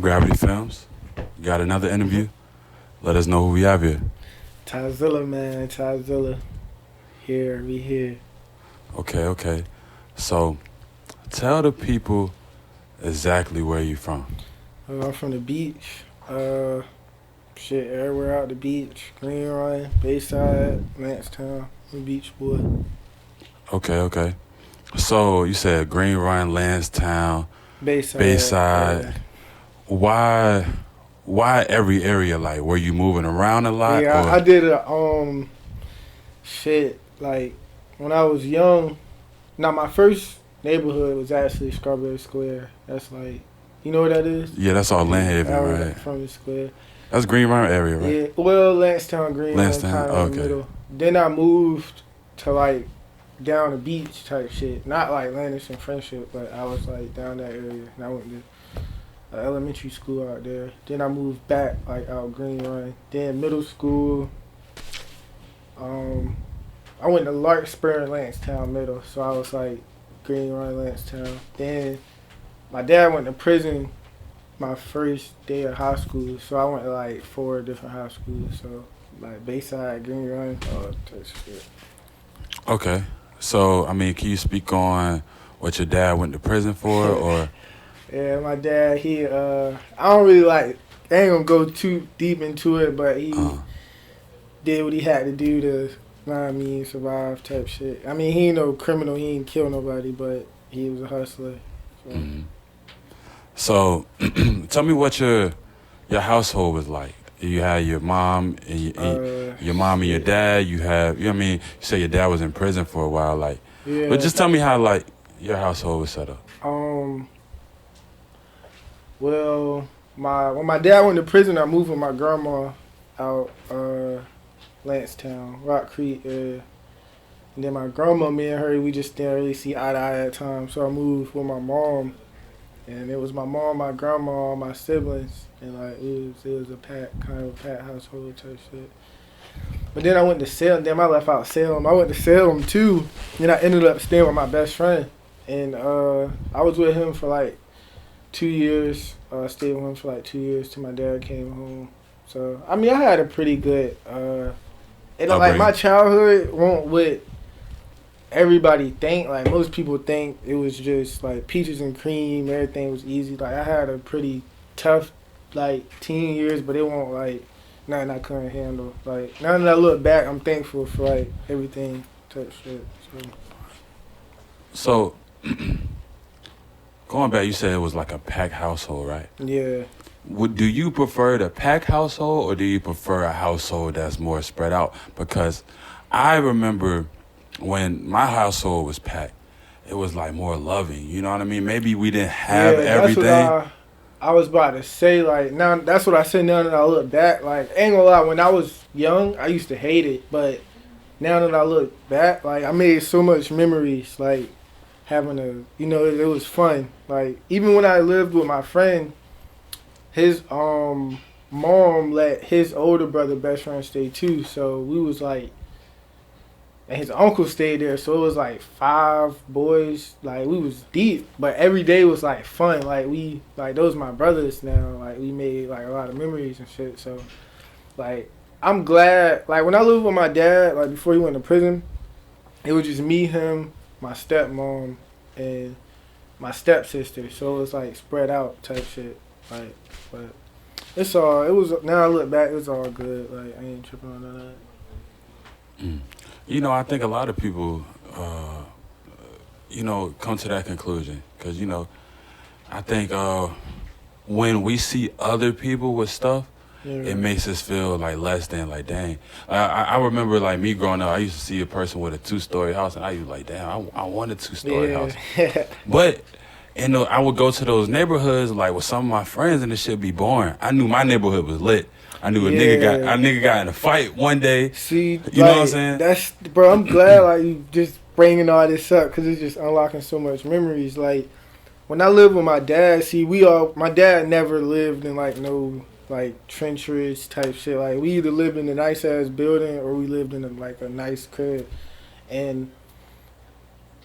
Gravity Films. Got another interview. Let us know who we have here. Tyzilla, man. Tyzilla. We here. Okay. So, tell the people exactly where you from. I'm from the beach. Everywhere out the beach. Green Run, Bayside, Lancetown. I'm a beach boy. Okay. So, you said Green Run, Lansdowne, Bayside, Bayside. yeah. Why every area? Like, were you moving around a lot Yeah, I or? did like, when I was young. Now, my first neighborhood was actually Strawberry Square. That's like, you know what that is? Yeah, that's all Land I Haven, was right? from the square. That's Green Run area, right? Yeah, well, Lancetown, Green Run, Lansdowne. kind of in the Okay. middle. Then I moved to like down the beach type shit. Not like Landis and Friendship, but I was like down that area. And I went to elementary school out there. Then I moved back like out Green Run. Then middle school, I went to Larkspur and Lancetown Middle. So I was like Green Run, Lancetown. Then my dad went to prison my first day of high school, so I went to like 4 different high schools. So like Bayside, Green Run, all that type of shit. Okay. So, I mean, can you speak on what your dad went to prison for, or? Yeah, my dad, I don't really like, I ain't gonna go too deep into it, but he did what he had to do to, you know what I mean, survive type shit. I mean, he ain't no criminal, he ain't kill nobody, but he was a hustler. So. Mm-hmm. So, tell me what your household was like. You had your mom and your mom and your dad. You have, you know what I mean? You say your dad was in prison for a while, like. Yeah. But just tell me how like your household was set up. Well, when my dad went to prison, I moved with my grandma out Lancetown, Rock Creek area. And then my grandma, me and her, we just didn't really see eye to eye at times. So I moved with my mom. And it was my mom, my grandma, my siblings, and like it was a kind of a packed household type shit. But then I went to Salem. Then I left out Salem. I went to Salem too. Then I ended up staying with my best friend, and I was with him for like 2 years. I stayed with him for like 2 years till my dad came home. So I mean, I had a pretty good. Like my childhood won't what everybody think. Like most people think it was just like peaches and cream. Everything was easy. Like I had a pretty tough like teen years, but it won't like nothing I couldn't handle. Like now that I look back, I'm thankful for like everything type shit. So, going back, you said it was like a packed household, right? Yeah. Do you prefer the packed household or do you prefer a household that's more spread out? Because I remember when my household was packed, it was like more loving. You know what I mean? Maybe we didn't have everything. That's what I was about to say. Like now, that's what I said. Now that I look back, like ain't gonna lie, when I was young, I used to hate it. But now that I look back, like I made so much memories. Like having it was fun. Like even when I lived with my friend, his mom let his older brother best friend stay too. So we was like. And his uncle stayed there, so it was like 5 boys. Like we was deep, but every day was like fun. Like those my brothers now. Like we made like a lot of memories and shit. So, like I'm glad. Like when I lived with my dad, like before he went to prison, it was just me, him, my stepmom, and my stepsister. So it was like spread out type shit. Like, but it was. Now I look back, it was all good. Like I ain't tripping on none of that. Mm. You know, I think a lot of people, come to that conclusion. Because, I think when we see other people with stuff, it makes us feel like less than, like, dang. I remember, like, me growing up, I used to see a person with a 2-story house, and I was like, damn, I want a 2-story house. But, I would go to those neighborhoods, like, with some of my friends, and it should be boring. I knew my neighborhood was lit. I knew a nigga got in a fight one day. See, you know what I'm saying? Bro, I'm glad like you just bringing all this up because it's just unlocking so much memories. Like when I lived with my dad, my dad never lived in like no like treacherous type shit. Like we either lived in a nice ass building or we lived in a nice crib. And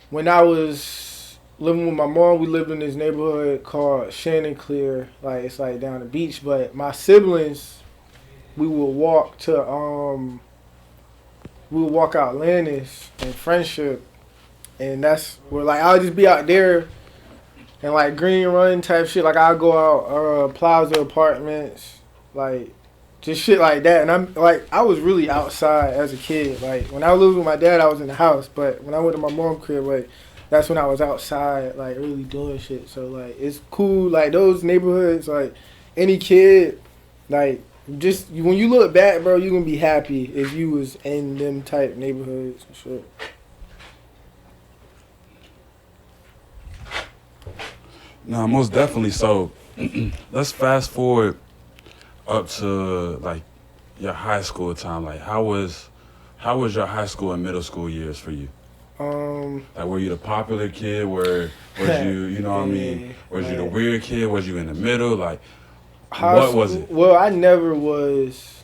when I was living with my mom, we lived in this neighborhood called Shannon Clear. Like, it's like down the beach. But my siblings, we would walk out Landis and Friendship. And that's where, like, I'll just be out there and, like, Green Run type shit. Like, I'll go out Plaza Apartments, like, just shit like that. And I'm, like, I was really outside as a kid. Like, when I lived with my dad, I was in the house. But when I went to my mom's crib, like, that's when I was outside, like, really doing shit. So, like, it's cool. Like, those neighborhoods, like, any kid, like, just, when you look back, bro, you gonna be happy if you was in them type neighborhoods and shit. No, most definitely. So, let's fast forward up to like your high school time. Like, how was your high school and middle school years for you? Like, were you the popular kid? Was you know what I mean? Was you the weird kid? Was you in the middle? Like, what was it? Well, I never was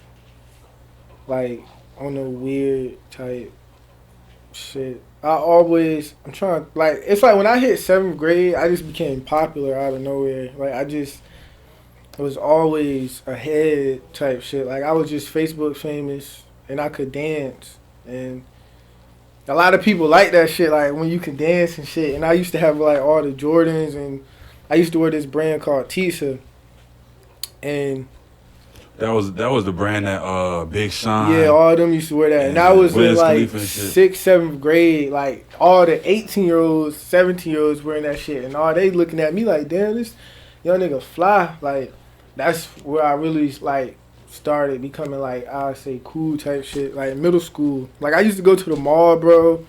like on a weird type shit. I'm trying, like, it's like when I hit 7th grade, I just became popular out of nowhere. Like, I was always ahead type shit. Like, I was just Facebook famous and I could dance. And a lot of people like that shit, like, when you can dance and shit. And I used to have, like, all the Jordans, and I used to wear this brand called Tyzilla. And that was the brand that Big Sean. Yeah, all of them used to wear that. And I was in like 6th, 7th grade, like all the 18-year-olds, 17-year-olds wearing that shit, and all they looking at me like, damn, this young nigga fly. Like, that's where I really like started becoming like, I say, cool type shit. Like middle school, like I used to go to the mall, bro.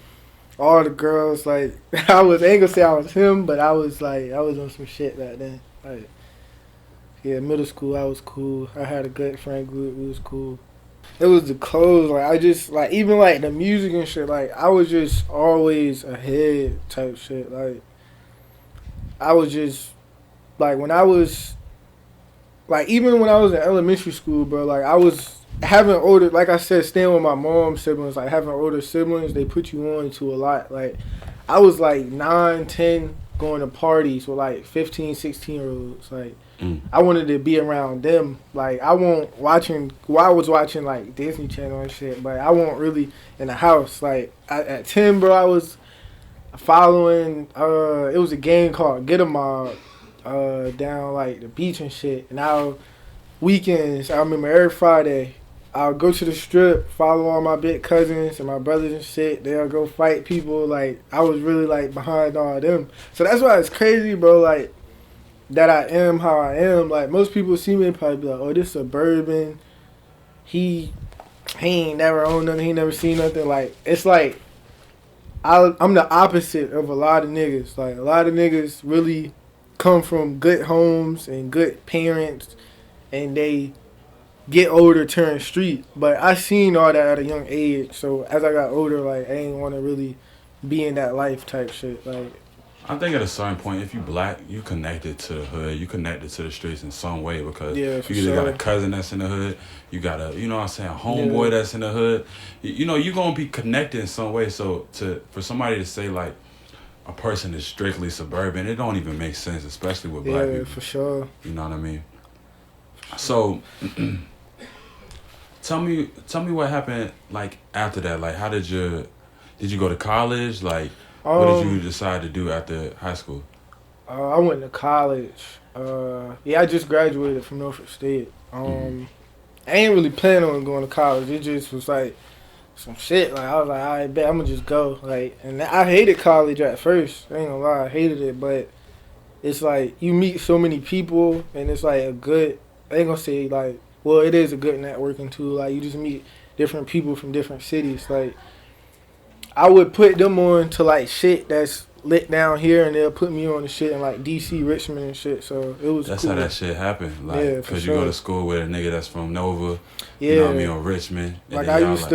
All the girls, like, I ain't gonna say I was him, but I was on some shit back then. Like, yeah, middle school, I was cool. I had a good friend group. We was cool. It was the clothes. Like, I just, like, even, like, the music and shit, like, I was just always ahead type shit. Like, I was just, like, when I was, like, even when I was in elementary school, bro, like, I was having older, like I said, staying with my mom's siblings, like, having older siblings, they put you on to a lot. Like, I was, like, 9, 10, going to parties with, like, 15, 16-year-olds, like, I wanted to be around them. Like, I was watching like Disney Channel and shit, but I wasn't really in the house. Like, at 10, bro, I was following, it was a game called Get 'em Mob, down like the beach and shit. And weekends, I remember every Friday, I'll go to the strip, follow all my big cousins and my brothers and shit. They'll go fight people. Like, I was really like behind all of them. So that's why it's crazy, bro. Like, that I am how I am. Like, most people see me and probably be like, oh, this suburban. He ain't never owned nothing. He never seen nothing. Like, it's like, I'm the opposite of a lot of niggas. Like, a lot of niggas really come from good homes and good parents, and they get older, turn street. But I seen all that at a young age. So as I got older, like, I ain't want to really be in that life type shit. Like, I think at a certain point, if you black, you connected to the hood, you connected to the streets in some way, because you either got a cousin that's in the hood, you got a, you know what I'm saying, a homeboy that's in the hood. You know, you're going to be connected in some way. So for somebody to say, like, a person is strictly suburban, it don't even make sense, especially with black people. Yeah, for sure. You know what I mean? So, tell me what happened, like, after that. Like, how did you go to college? Like, what did you decide to do after high school? I went to college. I just graduated from Norfolk State. I ain't really planning on going to college. It just was like some shit. Like, I was like, all right, bet, I'm gonna just go. Like, and I hated college at first. I ain't gonna lie, I hated it. But it's like, you meet so many people, and it's like I ain't gonna say like, well, it is a good networking tool. Like, you just meet different people from different cities. Like, I would put them on to like shit that's lit down here, and they'll put me on the shit in like DC, Richmond and shit. So it was That's cool. how that shit happened. Like, yeah, because sure. you go to school with a nigga that's from Nova, yeah. you know what I mean, or Richmond. Like, I used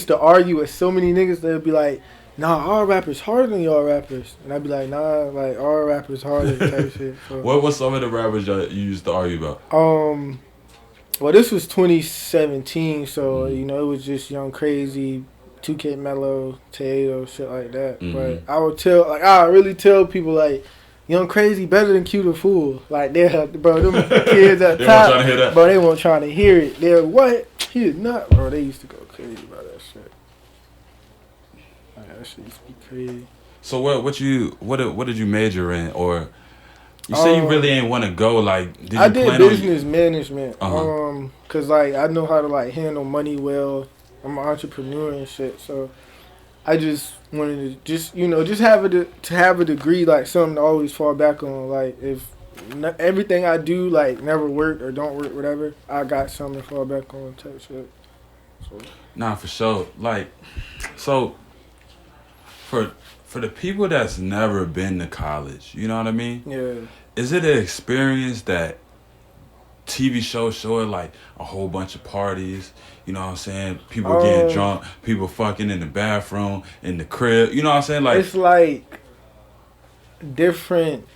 to argue with so many niggas. They'd be like, nah, our rappers harder than y'all rappers. And I'd be like, nah, like, our rappers harder type shit. So. What was some of the rappers you used to argue about? Well, this was 2017, so, you know, it was just Young Crazy, 2K Mellow, Tato, shit like that. Mhm. But I really tell people like, Young Crazy better than Cute and Fool. Like bro, them kids at They top, won't try to hear that. bro, they won't trying to hear it. They're what? He is not, bro. They used to go crazy about that shit. Like, that shit used to be crazy. So what did you major in, or you say you really ain't want to go? Like, I did business management. Cause like I know how to like handle money well. I'm an entrepreneur and shit, so I just wanted to just have a degree, like something to always fall back on. Like if everything I do like never work or don't work, whatever, I got something to fall back on type shit. So. Nah, for sure. Like, so for the people that's never been to college, you know what I mean? Yeah. Is it an experience that TV shows show it, like a whole bunch of parties? You know what I'm saying? People getting drunk, people fucking in the bathroom, in the crib. You know what I'm saying? Like, it's like different.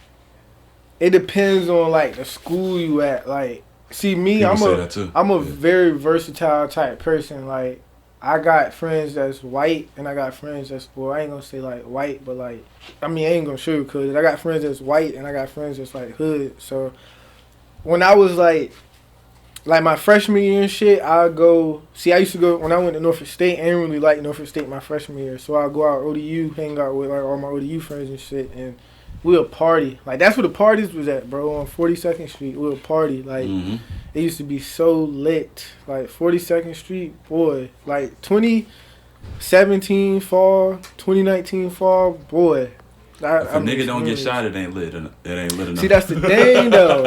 It depends on like the school you at. Like, see me, I'm a very versatile type person. Like, I got friends that's white, and I got friends that's, well, I ain't gonna say like white, but like, I mean, I ain't gonna sugarcoat it. I got friends that's white, and I got friends that's like hood. So when I was like my freshman year and shit, I used to go, when I went to Norfolk State, I didn't really like Norfolk State my freshman year, so I'd go out ODU, hang out with like all my ODU friends and shit, and we'll party. Like, that's where the parties was at, bro, on 42nd Street. We'll party. Like, It used to be so lit. Like, 42nd Street, boy. Like, 2017 fall, 2019 fall, boy. If a nigga don't get shot, it ain't lit enough. See, that's the thing, though.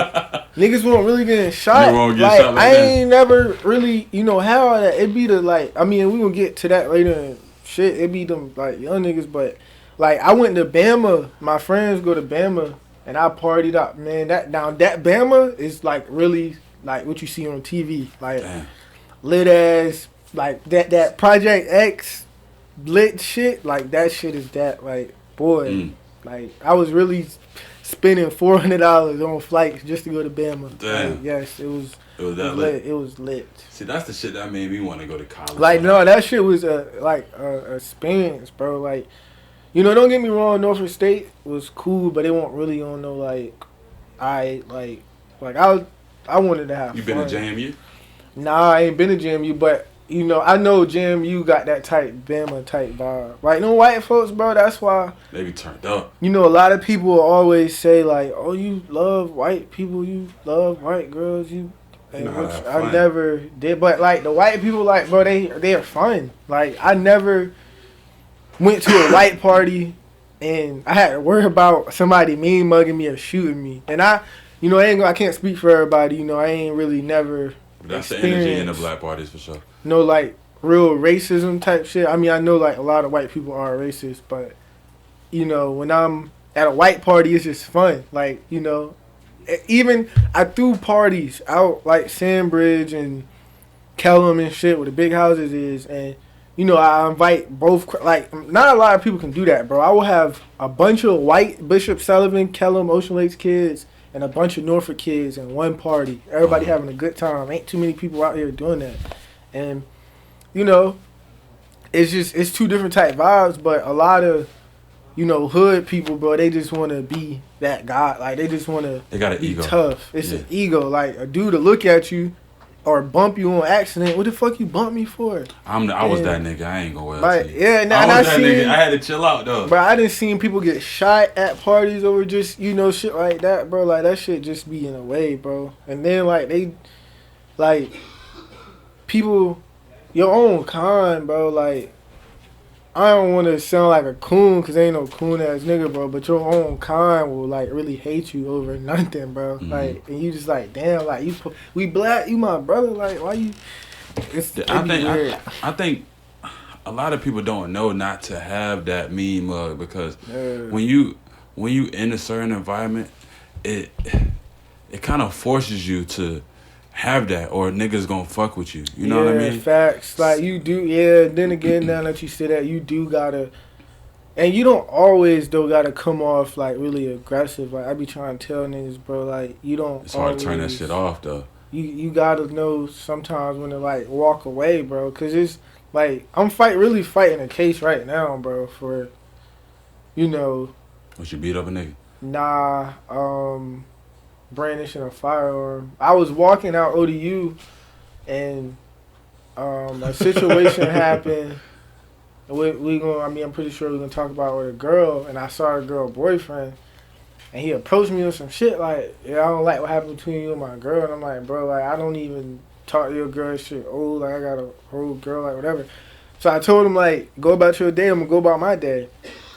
Niggas won't really get shot. Won't get like, shot like I that. ain't never really, how that. It be the, like, I mean, we gonna get to that later and shit. It be them, like, young niggas, but, like, I went to Bama. My friends go to Bama, and I partied up, man. That Bama is, like, really, like, what you see on TV. Like, damn. Lit ass, like, that Project X lit shit. Like, that shit is that, like, boy. Like, I was really spending $400 on flights just to go to Bama. Damn. Like, yes, it was that lit. It was lit. See, that's the shit that made me want to go to college. Like, no, that shit was a experience, bro. Like, don't get me wrong, Norfolk State was cool, but it wasn't really on no, like, I wanted to have fun. You been to JMU? Nah, I ain't been to JMU, but, I know JMU got that type Bama type vibe. Like, no white folks, bro, that's why. They be turned up. A lot of people will always say, like, oh, you love white people, you love white girls, which I never did. But, like, the white people, like, bro, they are fun. Like, I never went to a white party and I had to worry about somebody mean mugging me or shooting me. And I can't speak for everybody. I ain't really never. But that's the energy in the black parties for sure. No, like, real racism type shit. I mean, I know, like, a lot of white people are racist, but, when I'm at a white party, it's just fun. Like, even I threw parties out, like, Sandbridge and Kellum and shit, where the big houses is, and, I invite both, like, not a lot of people can do that, bro. I will have a bunch of white Bishop Sullivan, Kellum, Ocean Lakes kids, and a bunch of Norfolk kids in one party. Everybody having a good time. Ain't too many people out here doing that. And, it's two different type vibes, but a lot of, hood people, bro, they just want to be that guy. Like, they just want to be ego. tough. It's an ego. Like, a dude to look at you or bump you on accident. What the fuck you bump me for? I was that nigga. I ain't gonna like, to you. Yeah, I was that nigga. I had to chill out, though. Bro, I done seen people get shot at parties over just, shit like that, bro. Like, that shit just be in a way, bro. And then, like, people, your own kind, bro. Like, I don't want to sound like a coon, because ain't no coon ass nigga, bro. But your own kind will, like, really hate you over nothing, bro. Like, and you just like, damn, like, we black, you my brother. Like, why you? I think a lot of people don't know not to have that mean mug, because when you in a certain environment, it kind of forces you to have that, or niggas gonna fuck with you. You know what I mean? Facts. Like, you do, Then again, now that you say that, you do gotta, and you don't always though gotta come off like really aggressive. Like, I be trying to tell niggas, bro, like, you don't. It's hard to turn that shit off though. You gotta know sometimes when to, like, walk away, bro, because Like, I'm really fighting a case right now, bro, for, you know. What, you beat up a nigga? Nah, brandishing a firearm. I was walking out ODU, and a situation happened. I'm pretty sure we're gonna talk about with a girl, and I saw her girl boyfriend, and he approached me with some shit like, yeah, I don't like what happened between you and my girl, and I'm like, bro, like, I don't even talk to your girl, shit old, like, I got a whole girl, like, whatever. So I told him, like, go about your day, I'm gonna go about my day.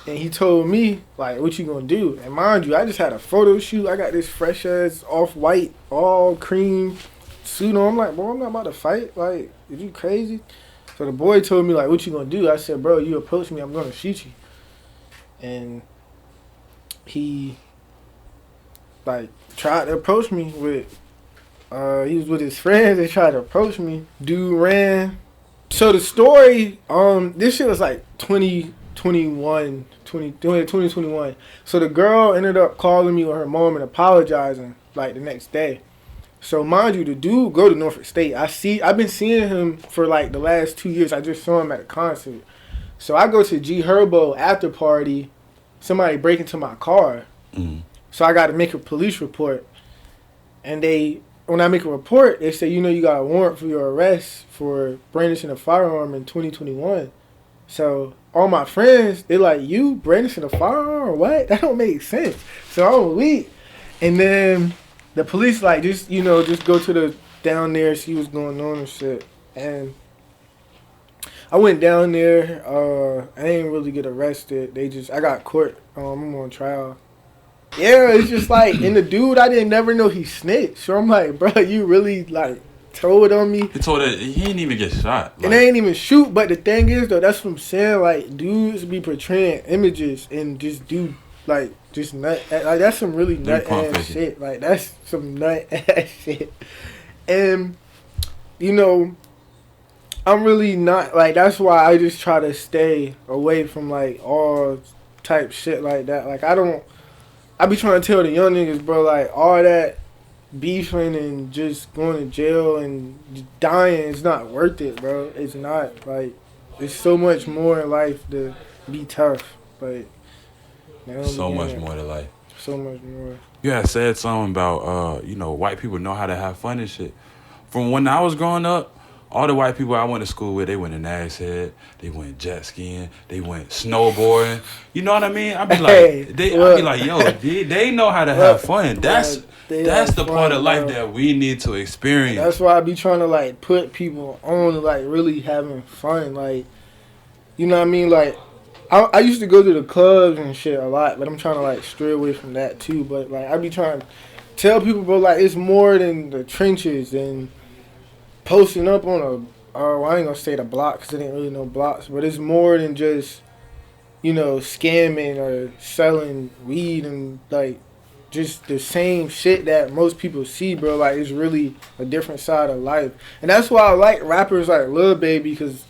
And he told me, like, what you gonna do? And mind you, I just had a photo shoot. I got this fresh ass off-white, all cream suit on. I'm like, bro, I'm not about to fight. Like, is you crazy? So the boy told me, like, what you gonna do? I said, bro, you approach me, I'm gonna shoot you. And he, like, tried to approach me with, he was with his friends. They tried to approach me. Dude ran. So the story, this shit was like 2021. So the girl ended up calling me with her mom and apologizing like the next day. So mind you, the dude go to Norfolk State. I've been seeing him for like the last 2 years. I just saw him at a concert. So I go to G Herbo after party. Somebody break into my car. Mm-hmm. So I got to make a police report. And when I make a report, they say, you got a warrant for your arrest for brandishing a firearm in 2021. So all my friends, they're like, you brandishing a firearm or what? That don't make sense. So I'm weak. And then the police like, just go to the down there, see what's going on and shit. And I went down there. I didn't really get arrested. I got court. I'm on trial. Yeah, it's just like, and the dude, I didn't never know he snitched. So I'm like, bro, you really like told on me. He told it, he didn't even get shot. And they ain't even shoot. But the thing is, though, that's what I'm saying. Like, dudes be portraying images and just do, like, just nut. Like, that's some really nut ass shit. Like, that's some nut ass shit. And, I'm really not, like, that's why I just try to stay away from, like, all type shit like that. Like, I be trying to tell the young niggas, bro, like, all that beefing and just going to jail and dying is not worth it, bro. It's not. Like, there's so much more in life to be tough. But so much more to life. So much more. You had said something about, white people know how to have fun and shit. From when I was growing up, all the white people I went to school with, they went to Nags Head, they went jet skiing, they went snowboarding. You know what I mean? I'd be like, yo, they know how to have fun. That's the part of life that we need to experience. That's why I be trying to like put people on like really having fun. Like, you know what I mean? Like, I used to go to the clubs and shit a lot, but I'm trying to like stray away from that too. But like, I be trying to tell people, bro, like, it's more than the trenches and posting up on I ain't gonna say the block because I didn't really know blocks, but it's more than just, scamming or selling weed and like just the same shit that most people see, bro. Like, it's really a different side of life. And that's why I like rappers like Lil Baby, because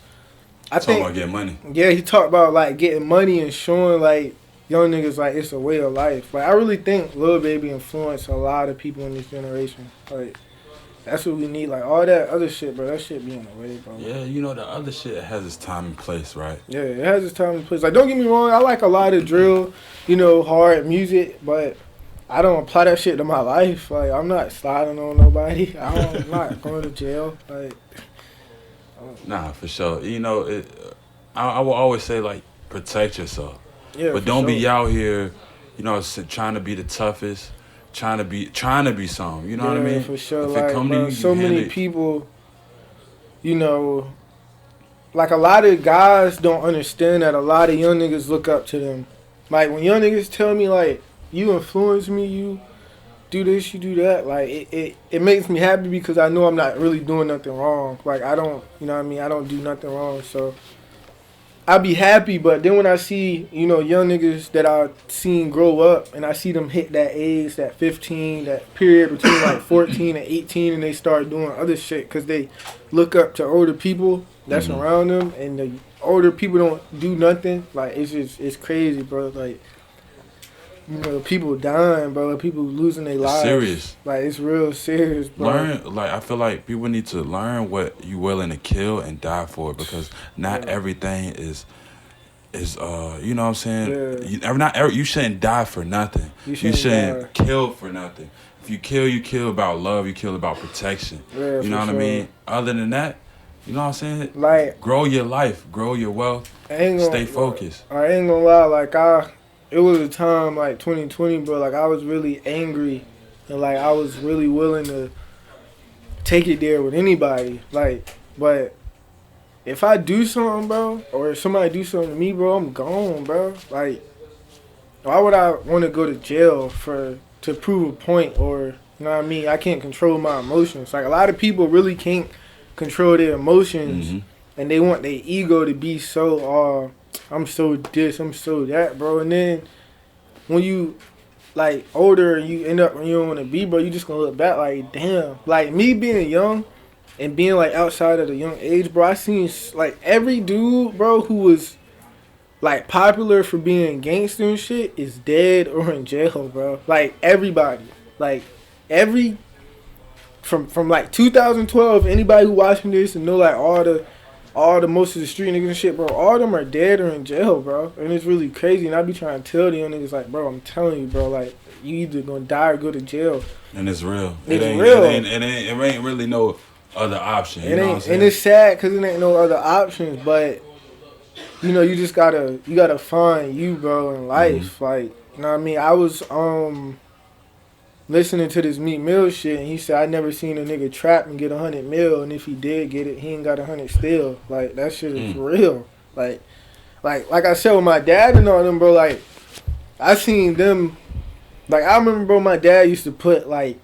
I think about getting money. Yeah, he talked about like getting money and showing like young niggas like it's a way of life. Like, I really think Lil Baby influenced a lot of people in this generation. Like, that's what we need. Like, all that other shit, bro, that shit be in the way, bro. Yeah, the other shit has its time and place, right? Yeah, it has its time and place. Like, don't get me wrong, I like a lot of drill, hard music, but I don't apply that shit to my life. Like, I'm not sliding on nobody. I'm not going to jail. Like, nah, for sure. I will always say, like, protect yourself. Yeah, but don't be out here, trying to be the toughest. Trying to be something, you know what I mean? For sure. If like, it come to you, so many people, like, a lot of guys don't understand that a lot of young niggas look up to them. Like, when young niggas tell me, like, you influence me, you do this, you do that, like, it makes me happy because I know I'm not really doing nothing wrong. Like, I don't, I don't do nothing wrong, so I be happy. But then when I see, young niggas that I've seen grow up and I see them hit that age, that 15, that period between like 14 and 18, and they start doing other shit because they look up to older people that's around them, and the older people don't do nothing, like, it's crazy, bro. Like, you know, people dying, bro. People losing their lives. Serious. Like, it's real serious, bro. I feel like people need to learn what you willing to kill and die for, because not everything is you know what I'm saying? Yeah. You shouldn't die for nothing. You shouldn't kill for nothing. If you kill about love, you kill about protection. Yeah, you know what I mean? Other than that, you know what I'm saying? Like, grow your life, grow your wealth, stay focused. I ain't gonna lie, like, it was a time, like, 2020, bro, like, I was really angry, and, like, I was really willing to take it there with anybody, like, but if I do something, bro, or if somebody do something to me, bro, I'm gone, bro. Like, why would I want to go to jail to prove a point, or, you know what I mean? I can't control my emotions. Like, a lot of people really can't control their emotions, and they want their ego to be so, I'm so this, I'm so that, bro. And then when you, like, older and you end up when you don't want to be, bro, you just gonna look back like, damn. Like, me being young and being, like, outside of the young age, bro, I seen, like, every dude, bro, who was, like, popular for being gangster and shit is dead or in jail, bro. Like, everybody. Like, from like, 2012, anybody who watching this and know, like, all the most of the street niggas and shit, bro, all of them are dead or in jail, bro. And it's really crazy. And I be trying to tell the young niggas, like, bro, I'm telling you, bro, like, you either gonna die or go to jail. And it's real. It's real. It ain't really no other option. You know what I'm saying? And it's sad because it ain't no other options, but, you know, you just gotta find you, bro, in life. Like, you know what I mean? I was listening to this Meek Mill shit, and he said, I never seen a nigga trap and get 100 mil, and if he did get it, he ain't got 100 still. Like, that shit is real. Like I said with my dad and all them, bro, like, I seen them, like, I remember, bro, my dad used to put, like,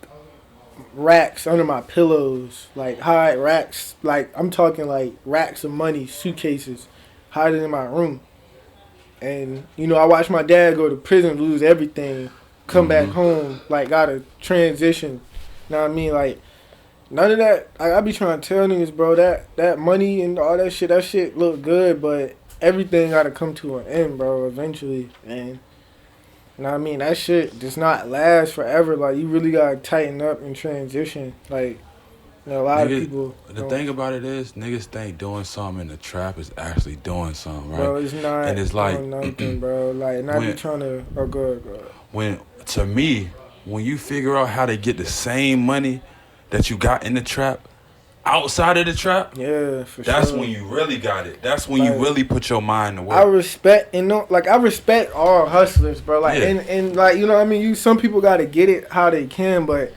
racks under my pillows, like, hide racks, like, I'm talking, like, racks of money, suitcases, hide it in my room. And, you know, I watched my dad go to prison, lose everything, come back home, like, gotta transition. You know what I mean? Like, none of that. I be trying to tell niggas, bro, that money and all that shit look good, but everything gotta come to an end, bro, eventually. And, you know what I mean? That shit does not last forever. Like, you really gotta tighten up and transition. Like, you know, a lot of people. The thing about it is, niggas think doing something in the trap is actually doing something, right? Bro, it's not. And it's like, nothing, bro. Like, and I be trying to. Oh, go. To me, when you figure out how to get the same money that you got in the trap outside of the trap, yeah, for that's sure. when you really got it. That's when you really put your mind to work. I respect all hustlers, bro. Like, and like, you know what I mean? Some people gotta get it how they can, but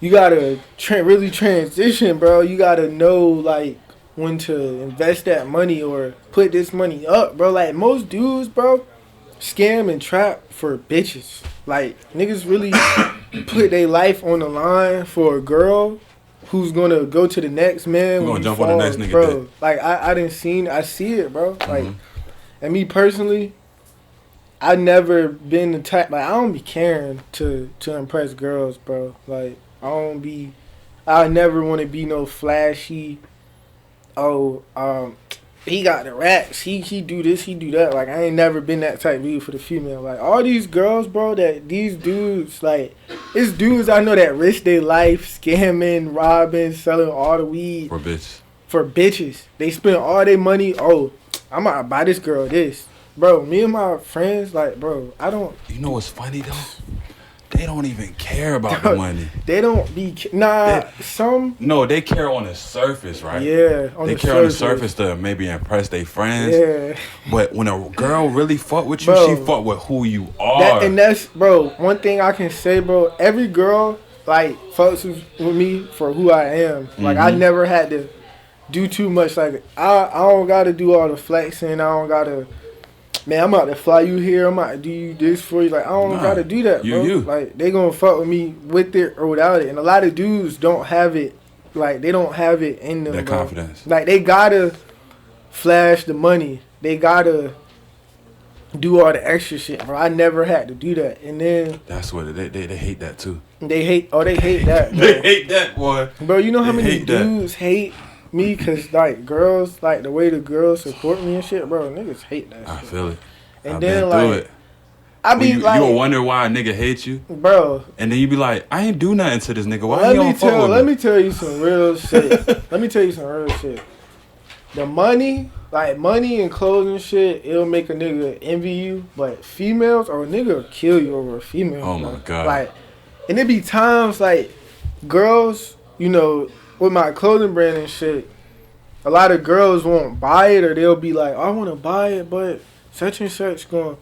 you gotta really transition, bro. You gotta know, like, when to invest that money or put this money up, bro. Like, most dudes, bro, scam and trap for bitches. Like, niggas really put their life on the line for a girl who's gonna go to the next man. We're gonna jump on the next nigga, bro. Like, I see it, bro. Like, and me personally, I never been the type, like, I don't be caring to impress girls, bro. Like, I never want to be no flashy, he got the racks, he do this, he do that. Like, I ain't never been that type of dude for the female. Like, all these girls, bro, these dudes, like, it's dudes I know that risk their life scamming, robbing, selling all the weed. For bitches. They spend all their money, I'm gonna buy this girl this. Bro, me and my friends, like, bro, I don't. You know what's funny, though? They don't even care about the money. They don't be... No, they care on the surface, right? Yeah, they care on the surface to maybe impress their friends. Yeah. But when a girl really fuck with you, bro, she fuck with who you are. That's, bro, one thing I can say, bro, every girl, like, fucks with me for who I am. Like, I never had to do too much. Like, I don't gotta do all the flexing. I don't gotta... Man, I'm about to fly you here. I'm about to do you this for you. Like, I don't gotta do that, bro. Like, they gonna fuck with me with it or without it. And a lot of dudes don't have it. Like, they don't have it in them, that bro. Confidence. Like, they gotta flash the money. They gotta do all the extra shit, bro. I never had to do that. And then... That's what they hate that, too. They hate that, bro. They hate that, boy. Bro, you know how many dudes hate me? Because, like, girls, like, the way the girls support me and shit, bro, niggas hate that shit. I feel it. And then, like, I be you will wonder why a nigga hates you, bro. And then you be like, I ain't do nothing to this nigga. Why Let he don't fuck with me? Let me tell you some real shit. Let me tell you some real shit. The money, like money and clothes and shit, it'll make a nigga envy you. But females, or a nigga will kill you over a female. Oh my god. Like, and it be times like girls, you know, with my clothing brand and shit, a lot of girls won't buy it, or they'll be like, I want to buy it, but such and such going,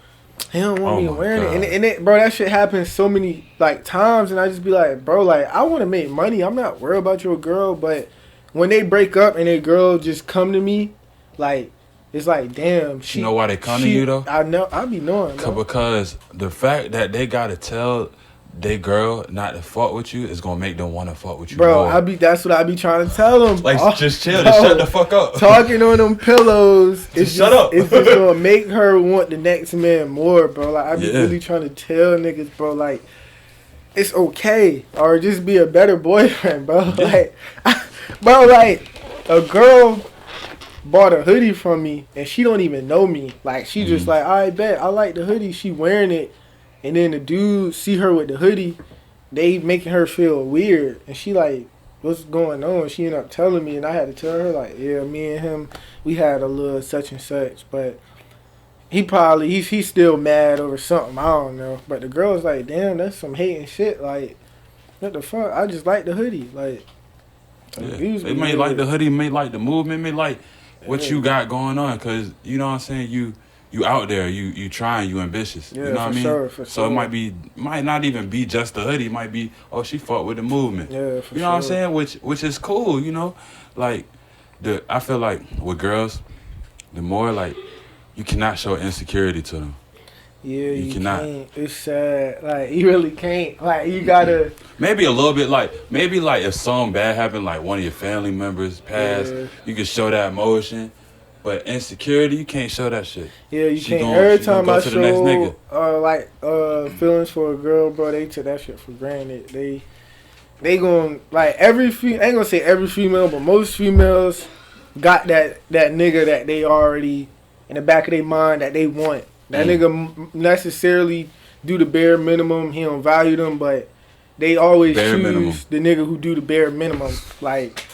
he don't want me wearing it. And it, bro, that shit happens so many like times, and I just be like, bro, like I want to make money. I'm not worried about your girl, but when they break up and their girl just come to me, like it's like, damn. You know why they come to you though? I know. I be knowing. Because the fact that they gotta tell they girl not to fuck with you is gonna make them want to fuck with you, bro. more. That's what I be trying to tell them. Like, just chill, just shut the fuck up. Talking on them pillows, shut up. It's just gonna make her want the next man more, bro. Like I be really trying to tell niggas, bro. Like it's okay, or just be a better boyfriend, bro. Yeah. Like, bro, like a girl bought a hoodie from me and she don't even know me. Like she just like, I bet I like the hoodie. She wearing it. And then the dude see her with the hoodie, they making her feel weird. And she like, what's going on? She ended up telling me, and I had to tell her, like, yeah, me and him, we had a little such and such. But he's still mad over something, I don't know. But the girl's like, damn, that's some hating shit. Like, what the fuck? I just like the hoodie. Like, they may like the hoodie, may like the movement, may like what you got going on. Because, you know what I'm saying, you out there, you trying, you ambitious. Yeah, you know what I mean? Sure, so it might not even be just the hoodie. It might be, oh, she fought with the movement. Yeah, for you know what I'm saying? Which is cool, you know? Like, I feel like with girls, the more like you cannot show insecurity to them. Yeah, you cannot. Can't. It's sad. Like, you really can't. Like, you gotta. Maybe a little bit. Like, maybe like if something bad happened, like one of your family members passed, you can show that emotion. But insecurity, you can't show that shit. Yeah, you can't. Every time I show feelings for a girl, bro, they take that shit for granted. They gon' like I ain't gonna say every female, but most females got that nigga that they already in the back of their mind that they want. That nigga necessarily do the bare minimum. He don't value them, but they always choose the nigga who do the bare minimum. Like,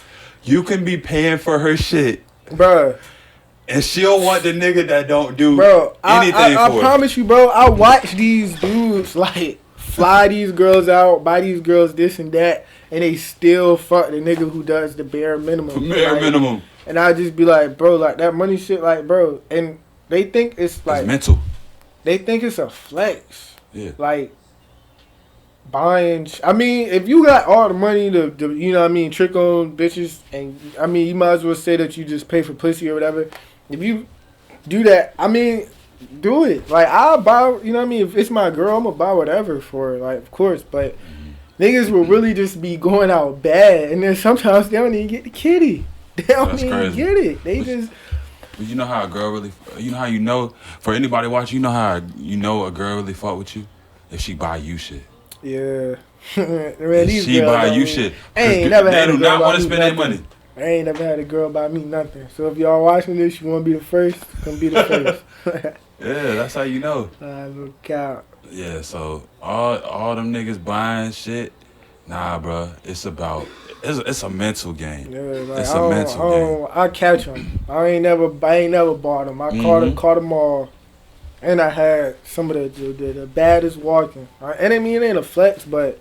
you can be paying for her shit, bruh. And she'll want the nigga that don't do anything I promise you, bro. I watch these dudes like fly these girls out, buy these girls this and that, and they still fuck the nigga who does the bare minimum. Minimum. And I just be like, bro, like that money shit, like, bro. And they think it's like it's mental. They think it's a flex. Yeah. Like buying. I mean, if you got all the money to you know what I mean, trick on bitches, and I mean, you might as well say that you just pay for pussy or whatever. If you do that, I mean, do it. Like, I'll buy, you know what I mean? If it's my girl, I'm going to buy whatever for her, like, of course. But niggas will really just be going out bad. And then sometimes they don't even get the kitty. They don't even get it. They just... But you know how a girl really... You know how you know... For anybody watching, you know how you know a girl really fought with you? If she buy you shit. Yeah. Man, if she buy you shit. They do not want to spend their money. I ain't never had a girl buy me nothing. So if y'all watching this, you want to be the first, come be the first. Yeah, that's how you know. Look out. Yeah, so all them niggas buying shit, nah, bro. It's a mental game. Yeah, like, it's a mental game. I catch them. I ain't never bought them. I caught them all, and I had some of the baddest walking. And I mean, it ain't a flex, but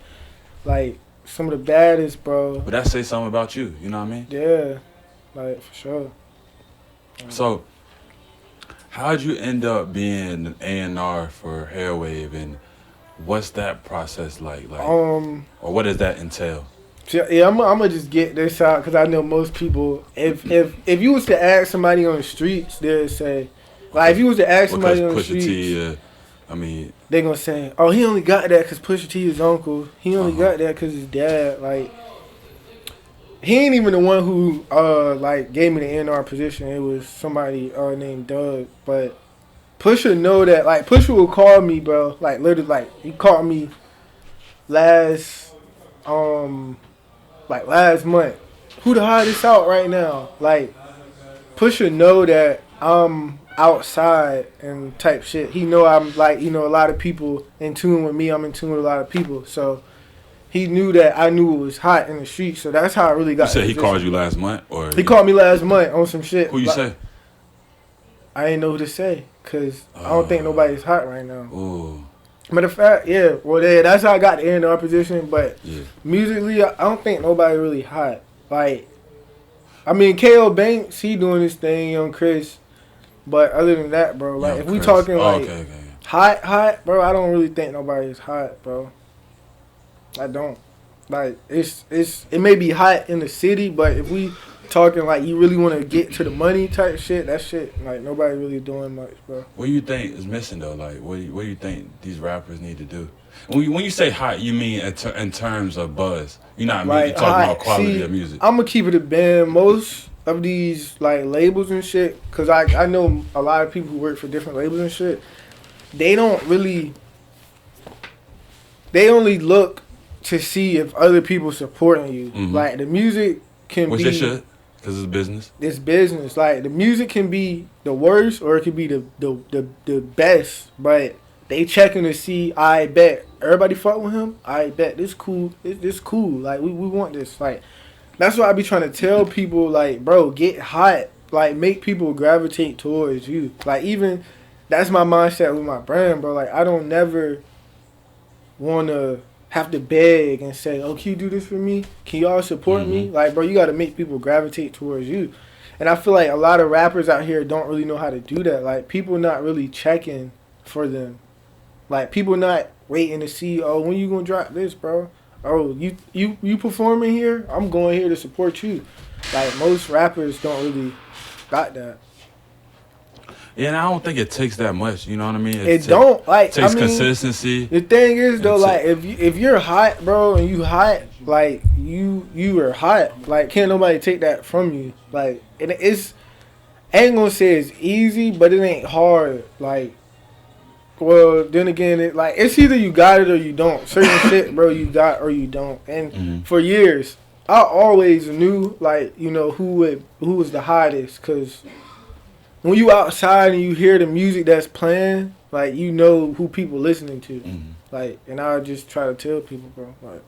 like. Some of the baddest, bro. But that say something about you, you know what I mean? Yeah, like, for sure. So, how'd you end up being an A&R for Heirwave, and what's that process like? Or what does that entail? Yeah, I'm gonna just get this out because I know most people. If you was to ask somebody on the streets, they'd say, like, if you was to ask somebody on the streets, I mean, they gonna say, "Oh, he only got that because Pusha T is uncle. He only got that because his dad." Like, he ain't even the one who like gave me the A&R position. It was somebody named Doug. But Pusha know that. Like, Pusha will call me, bro. Like, literally, like, he called me last month. Who the hottest out right now? Like, Pusha know that I'm outside and type shit. He know I'm like, a lot of people in tune with me. I'm in tune with a lot of people. So he knew that I knew it was hot in the street. So that's how I really got. You said he called you last month, or he called me last month on some shit. Who you say? I ain't know who to say because I don't think nobody's hot right now. Ooh. Matter of fact, yeah. Well, that's how I got to end our position. But musically, I don't think nobody really hot. Like, I mean, K.O. Banks, he doing his thing, Young Chris. But other than that, bro, like, if we talking like hot, bro, I don't really think nobody's hot, bro. I don't. Like, it may be hot in the city, but if we talking like you really want to get to the money type shit, that shit, like, nobody really doing much, bro. What do you think is missing though? Like, what do you think these rappers need to do? When you say hot, you mean in terms of buzz? You're not like, you're talking about quality of music. I'm gonna keep it a band. Most of these like labels and shit, cause I know a lot of people who work for different labels and shit. They only look to see if other people supporting you. Mm-hmm. Like, the music can Which they should. Because it's business. It's business. Like, the music can be the worst or it could be the best. But they checking to see, I bet everybody fuck with him. I bet this cool. This cool. Like, we want this. Like, that's why I be trying to tell people, like, bro, get hot. Like, make people gravitate towards you. Like, even, that's my mindset with my brand, bro. Like, I don't never want to have to beg and say, oh, can you do this for me? Can y'all support me? Like, bro, you got to make people gravitate towards you. And I feel like a lot of rappers out here don't really know how to do that. Like, people not really checking for them. Like, people not waiting to see, oh, when you going to drop this, bro? Oh, you performing here? I'm going here to support you. Like, most rappers don't really got that. Yeah, and I don't think it takes that much. You know what I mean? It don't. Like, it takes consistency. The thing is, though, like, if you're hot, bro, and you hot, like, you are hot. Like, can't nobody take that from you. Like, and it's, I ain't gonna say it's easy, but it ain't hard. Like, well, then again, it's either you got it or you don't. Certain shit, bro, you got or you don't. And for years, I always knew, like, who was the hottest, because when you outside and you hear the music that's playing, like, you know who people listening to. Like, and I just try to tell people, bro. Like,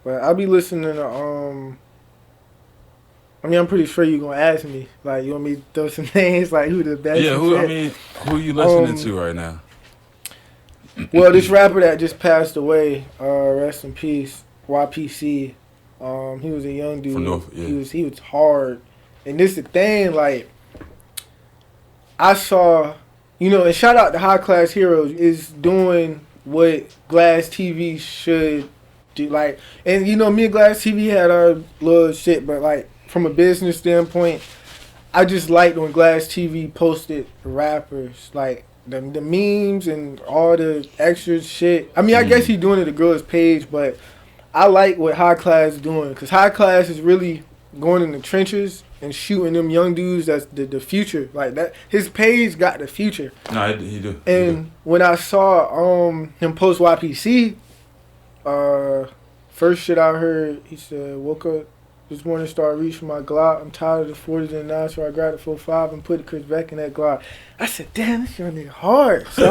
but I be listening to, I mean, I'm pretty sure you're going to ask me. Like, you want me to throw some names? Like, who the best? Yeah, who are you listening to right now? Well, this rapper that just passed away, rest in peace, YPC. He was a young dude. From North, yeah. He was hard. And this the thing, like, I saw, and shout out to High Class Heroes, is doing what Glass TV should do. Like, and me and Glass TV had our little shit, but, like, from a business standpoint, I just liked when Glass TV posted rappers, like, the memes and all the extra shit. I mean, I guess he doing it to grow his page, but I like what High Class doing, because High Class is really going in the trenches and shooting them young dudes. That's the future. Like, that, his page got the future. No, he do. And when I saw him post YPC, first shit I heard, he said, woke up this morning, started reaching my Glock. I'm tired of the 40s and 9, so I grabbed the 4.5 and put the Chris back in that Glock. I said, damn, this young nigga hard. So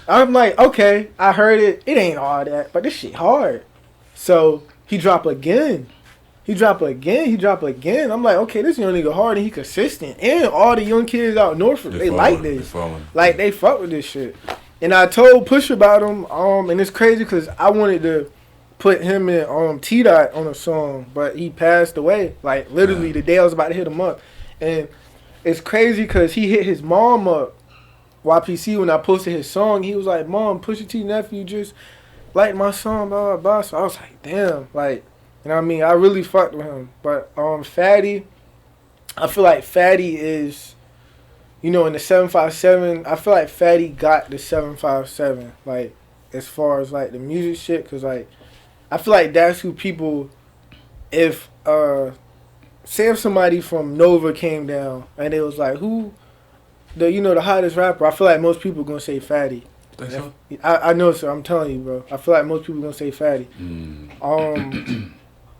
I'm like, okay, I heard it. It ain't all that, but this shit hard. So he drop again. I'm like, okay, this young nigga hard and he consistent. And all the young kids out north, they like this. Like, they fuck with this shit. And I told Push about him, and it's crazy because I wanted to put him and T-Dot on a song, but he passed away. Like, literally the day I was about to hit him up. And it's crazy because he hit his mom up, YPC, when I posted his song. He was like, Mom, Pusha T nephew just liked my song, blah, blah, blah. So I was like, damn, like, you know what I mean? I really fucked with him. But Fatty, I feel like Fatty is, in the 757, I feel like Fatty got the 757, like, as far as, like, the music shit, because, like, I feel like that's who people, if, say if somebody from Nova came down, and it was like, who, the hottest rapper, I feel like most people going to say Fatty. Think so? I know, sir. I'm telling you, bro. I feel like most people going to say Fatty.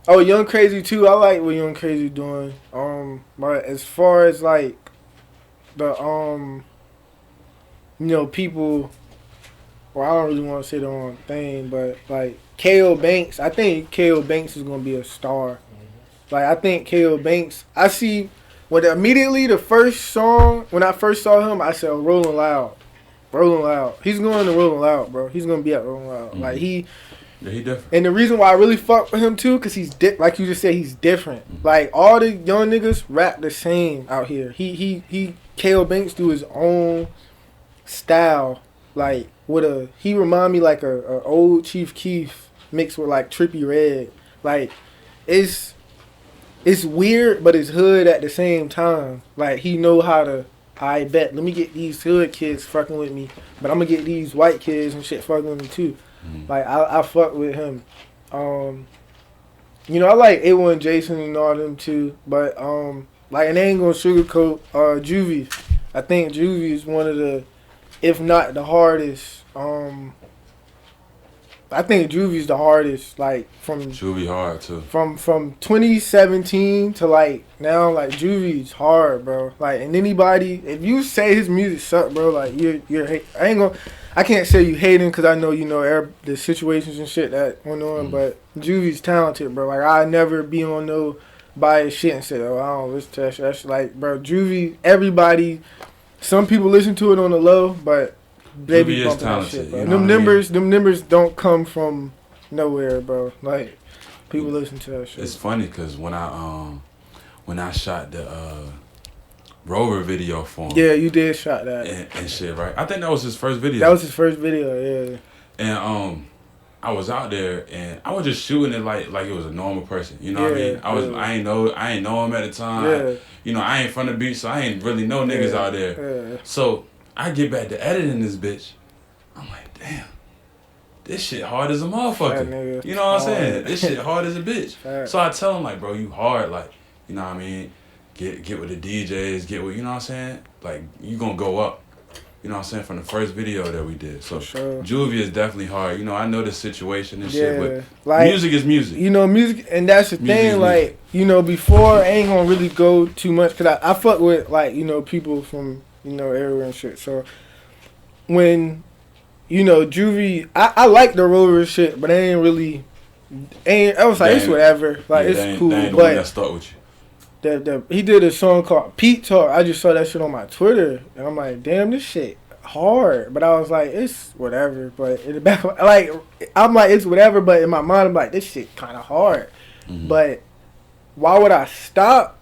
Oh, Young Crazy too. I like what Young Crazy doing. But as far as, like, people. Well, I don't really want to say the wrong thing, but like K.O. Banks, I think K.O. Banks is gonna be a star. Like I think K.O. Banks. I see when immediately the first song when I first saw him, I said Rolling Loud. Rolling Loud. He's going to Rolling Loud, bro. He's gonna be at Rolling Loud. Mm-hmm. Like he different. And the reason why I really fuck with him too, cause he's like you just said, he's different. Mm-hmm. Like all the young niggas rap the same out here. He K.O. Banks do his own style. Like he remind me like a old Chief Keef mixed with like Trippie Redd. Like it's weird, but it's hood at the same time. Like he know how to. I bet. Let me get these hood kids fucking with me, but I'm gonna get these white kids and shit fucking with me too. Mm-hmm. Like I fuck with him. I like A1 Jason and all them too, but like and I ain't gonna sugarcoat Juviee. I think Juviee is one of the, if not the hardest. I think Juvie's the hardest. Like from Juviee hard too. From 2017 to like now, like Juvie's hard, bro. Like and anybody, if you say his music suck, bro, like you're I can't say you hate him because I know the situations and shit that went on, but Juvie's talented, bro. Like I never be on no biased shit and say, oh, I don't listen to that shit. That's like, bro, Juviee. Everybody, some people listen to it on the low, but they be bumping that shit, bro. Them numbers don't come from nowhere, bro. Like people listen to that shit. It's funny because when I shot the Rover video for him. Yeah, you did shot that and shit, right? I think that was his first video. That was his first video, yeah. And I was out there and I was just shooting it like it was a normal person. You know what I mean? I ain't know him at the time. Yeah. I ain't from the beach, so I ain't really know niggas out there. Yeah. So I get back to editing this bitch. I'm like, damn, this shit hard as a motherfucker. You know what I'm saying? This shit hard as a bitch. So I tell him like, bro, you hard, like, you know what I mean? Get with the DJs, get with, you know what I'm saying? Like, you gonna go up. You know what I'm saying? From the first video that we did. So, Juviee is definitely hard. I know the situation and shit, but like, music is music. Music, and that's the thing, like, before, I ain't gonna really go too much, because I fuck with, like, people from, everywhere and shit. So, when, Juviee, I like the Rover shit, but I ain't really, I was like, it's whatever. Like, it's cool, but that stuck with you. He did a song called Pete Talk. I just saw that shit on my Twitter, and I'm like, damn, this shit hard. But I was like, it's whatever. But in the back, like, I'm like, it's whatever. But in my mind, I'm like, this shit kind of hard. Mm-hmm. But why would I stop?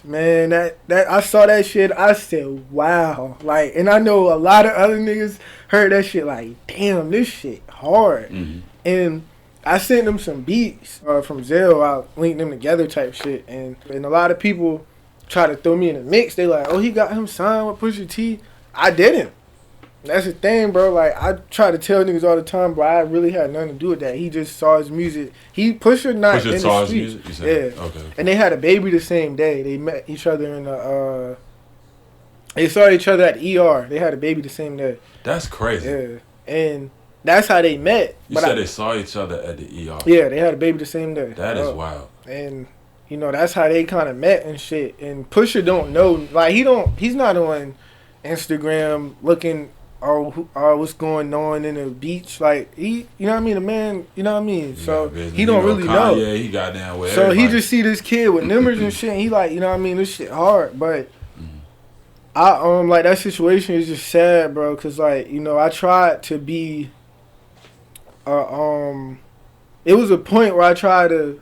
Man, that I saw that shit. I said, wow. Like, and I know a lot of other niggas heard that shit. Like, damn, this shit hard. Mm-hmm. And I sent them some beats from Zell. I linked them together type shit. And a lot of people try to throw me in the mix. They like, oh, he got him signed with Pusha T. I didn't. That's the thing, bro. Like, I try to tell niggas all the time, bro, I really had nothing to do with that. He just saw his music. Pusha in the saw street. His music, you said? Yeah. Okay. And they had a baby the same day. They met each other in the, they saw each other at ER. They had a baby the same day. That's crazy. Yeah. And that's how they met. You said they saw each other at the ER. Yeah, they had a baby the same day. That is wild. And, that's how they kind of met and shit. And Pusha don't know. Like, he's not on Instagram looking, what's going on in the beach. Like, you know what I mean? The man, you know what I mean? So, he don't really know. Yeah, he got down with So, everybody. he just see this kid with numbers and shit. And he like, you know what I mean? This shit hard. But, like, that situation is just sad, bro. Because, like, I tried to be... it was a point where I tried to,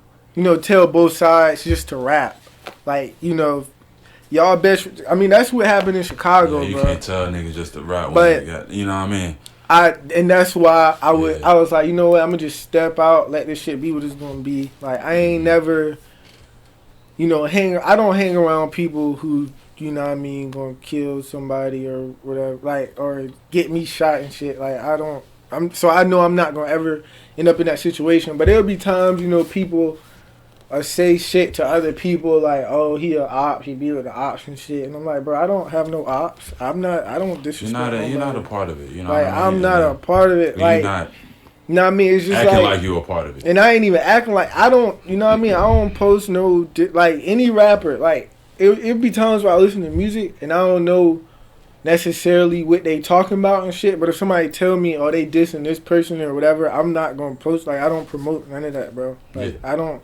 tell both sides just to rap. Like, y'all best. I mean, that's what happened in Chicago, you bro. Can't tell niggas just to rap. But you know what I mean? And that's why I was like, you know what? I'm gonna just step out, let this shit be what it's gonna be. Like, I ain't never, I don't hang around people who, you know what I mean, gonna kill somebody or whatever, like, or get me shot and shit. Like, so I know I'm not gonna ever end up in that situation. But there'll be times, people say shit to other people like, oh, he a op, he be with the ops and shit. And I'm like, bro, I don't have no ops. I don't disrespect. You're not a part of it. You know like, what I mean? I'm not a part of it. Like, you're not. You know what I mean? It's just acting like you a part of it. And I ain't even acting like, I don't, you know what I mean? I don't post no, like, any rapper, like, it be times where I listen to music and I don't know necessarily what they talking about and shit, but if somebody tell me, oh, they dissing this person or whatever, I'm not gonna post. Like, I don't promote none of that, bro. Like, I don't,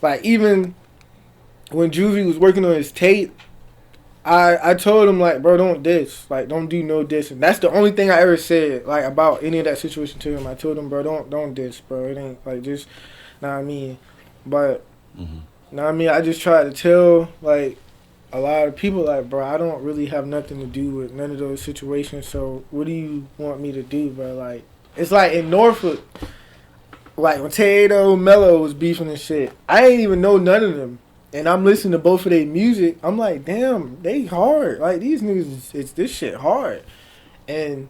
like, even when Juviee was working on his tape, I told him, like, bro, don't diss. Like, don't do no dissing. That's the only thing I ever said, like, about any of that situation to him. I told him, bro, don't diss, bro. It ain't, like, just, know what I mean? But, know what I mean? I just tried to tell, like, a lot of people, like, bro, I don't really have nothing to do with none of those situations, so what do you want me to do, bro? Like, it's like in Norfolk, like, when Tato Mello was beefing and shit, I ain't even know none of them. And I'm listening to both of their music. I'm like, damn, they hard. Like, these niggas, it's this shit hard. And,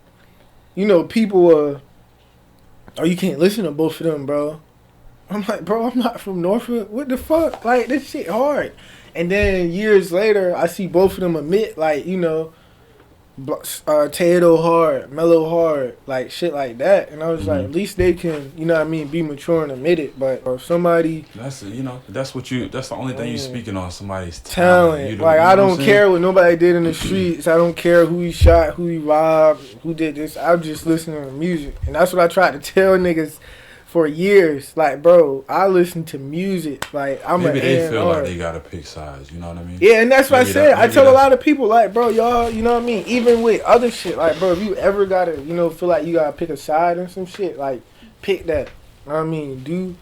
you know, people are, oh, you can't listen to both of them, bro. I'm like, bro, I'm not from Norfolk. What the fuck? Like, this shit hard. And then years later, I see both of them admit, like, you know, Tato hard, Mello hard, like, shit like that. And I was like, at least they can, you know what I mean, be mature and admit it. But if somebody... That's, you know, that's the only thing you're speaking on, somebody's talent. You like, I don't care what nobody did in the streets. I don't care who he shot, who he robbed, who did this. I'm just listening to music. And that's what I tried to tell niggas for years. Like, bro, I listen to music. Like, I'm maybe they A&R. feel like they gotta pick sides, you know what I mean? Yeah, and that's what maybe I said. I tell a that's... lot of people, like, bro, y'all, you know what I mean? Even with other shit, like, bro, if you ever gotta, you know, feel like you gotta pick a side and some shit, like, pick that. You know what I mean? You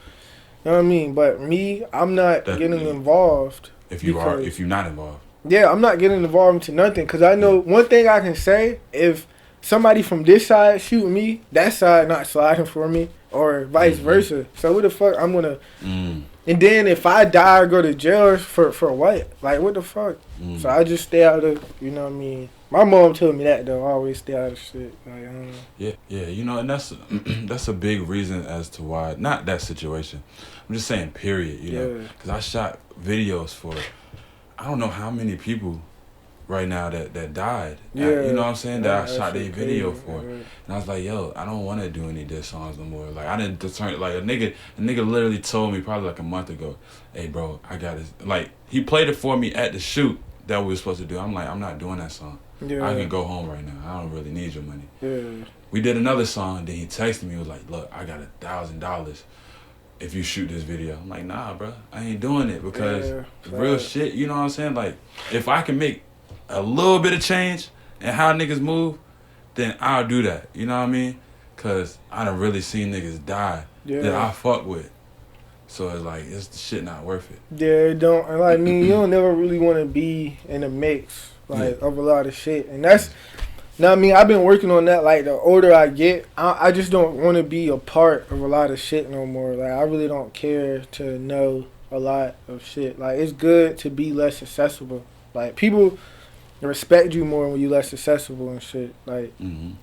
know what I mean? But me, I'm not getting involved. If you're not involved. Yeah, I'm not getting involved into nothing. Because I know one thing I can say, if somebody from this side shoot me, that side not sliding for me. Or vice versa. So what the fuck I'm gonna... And then if I die or go to jail for what? Like, what the fuck? So I just stay out of... You know what I mean? My mom told me that, though. I always stay out of shit. Like, I don't know. Yeah. You know, and that's a big reason as to why... Not that situation. I'm just saying, period, you know? Because I shot videos for... I don't know how many people... right now that died. You know what I'm saying? That I shot a video for. And I was like, yo, I don't want to do any diss songs no more. Like, I didn't determine, like, a nigga literally told me probably like a month ago, hey, bro, I got this. Like, he played it for me at the shoot that we were supposed to do. I'm like, I'm not doing that song. I can go home right now. I don't really need your money. We did another song, then he texted me, he was like, look, I got $1,000 if you shoot this video. I'm like, nah, bro, I ain't doing it because real shit, you know what I'm saying? Like, if I can make a little bit of change in how niggas move, then I'll do that. You know what I mean? Because I done really seen niggas die that I fuck with. So it's like, it's the shit not worth it. Yeah, it don't. And like me, you don't never really want to be in a mix like of a lot of shit. And that's, you know what I mean? I've been working on that. Like, the older I get, I just don't want to be a part of a lot of shit no more. Like, I really don't care to know a lot of shit. Like, it's good to be less accessible. Like, people respect you more when you less accessible and shit. Like,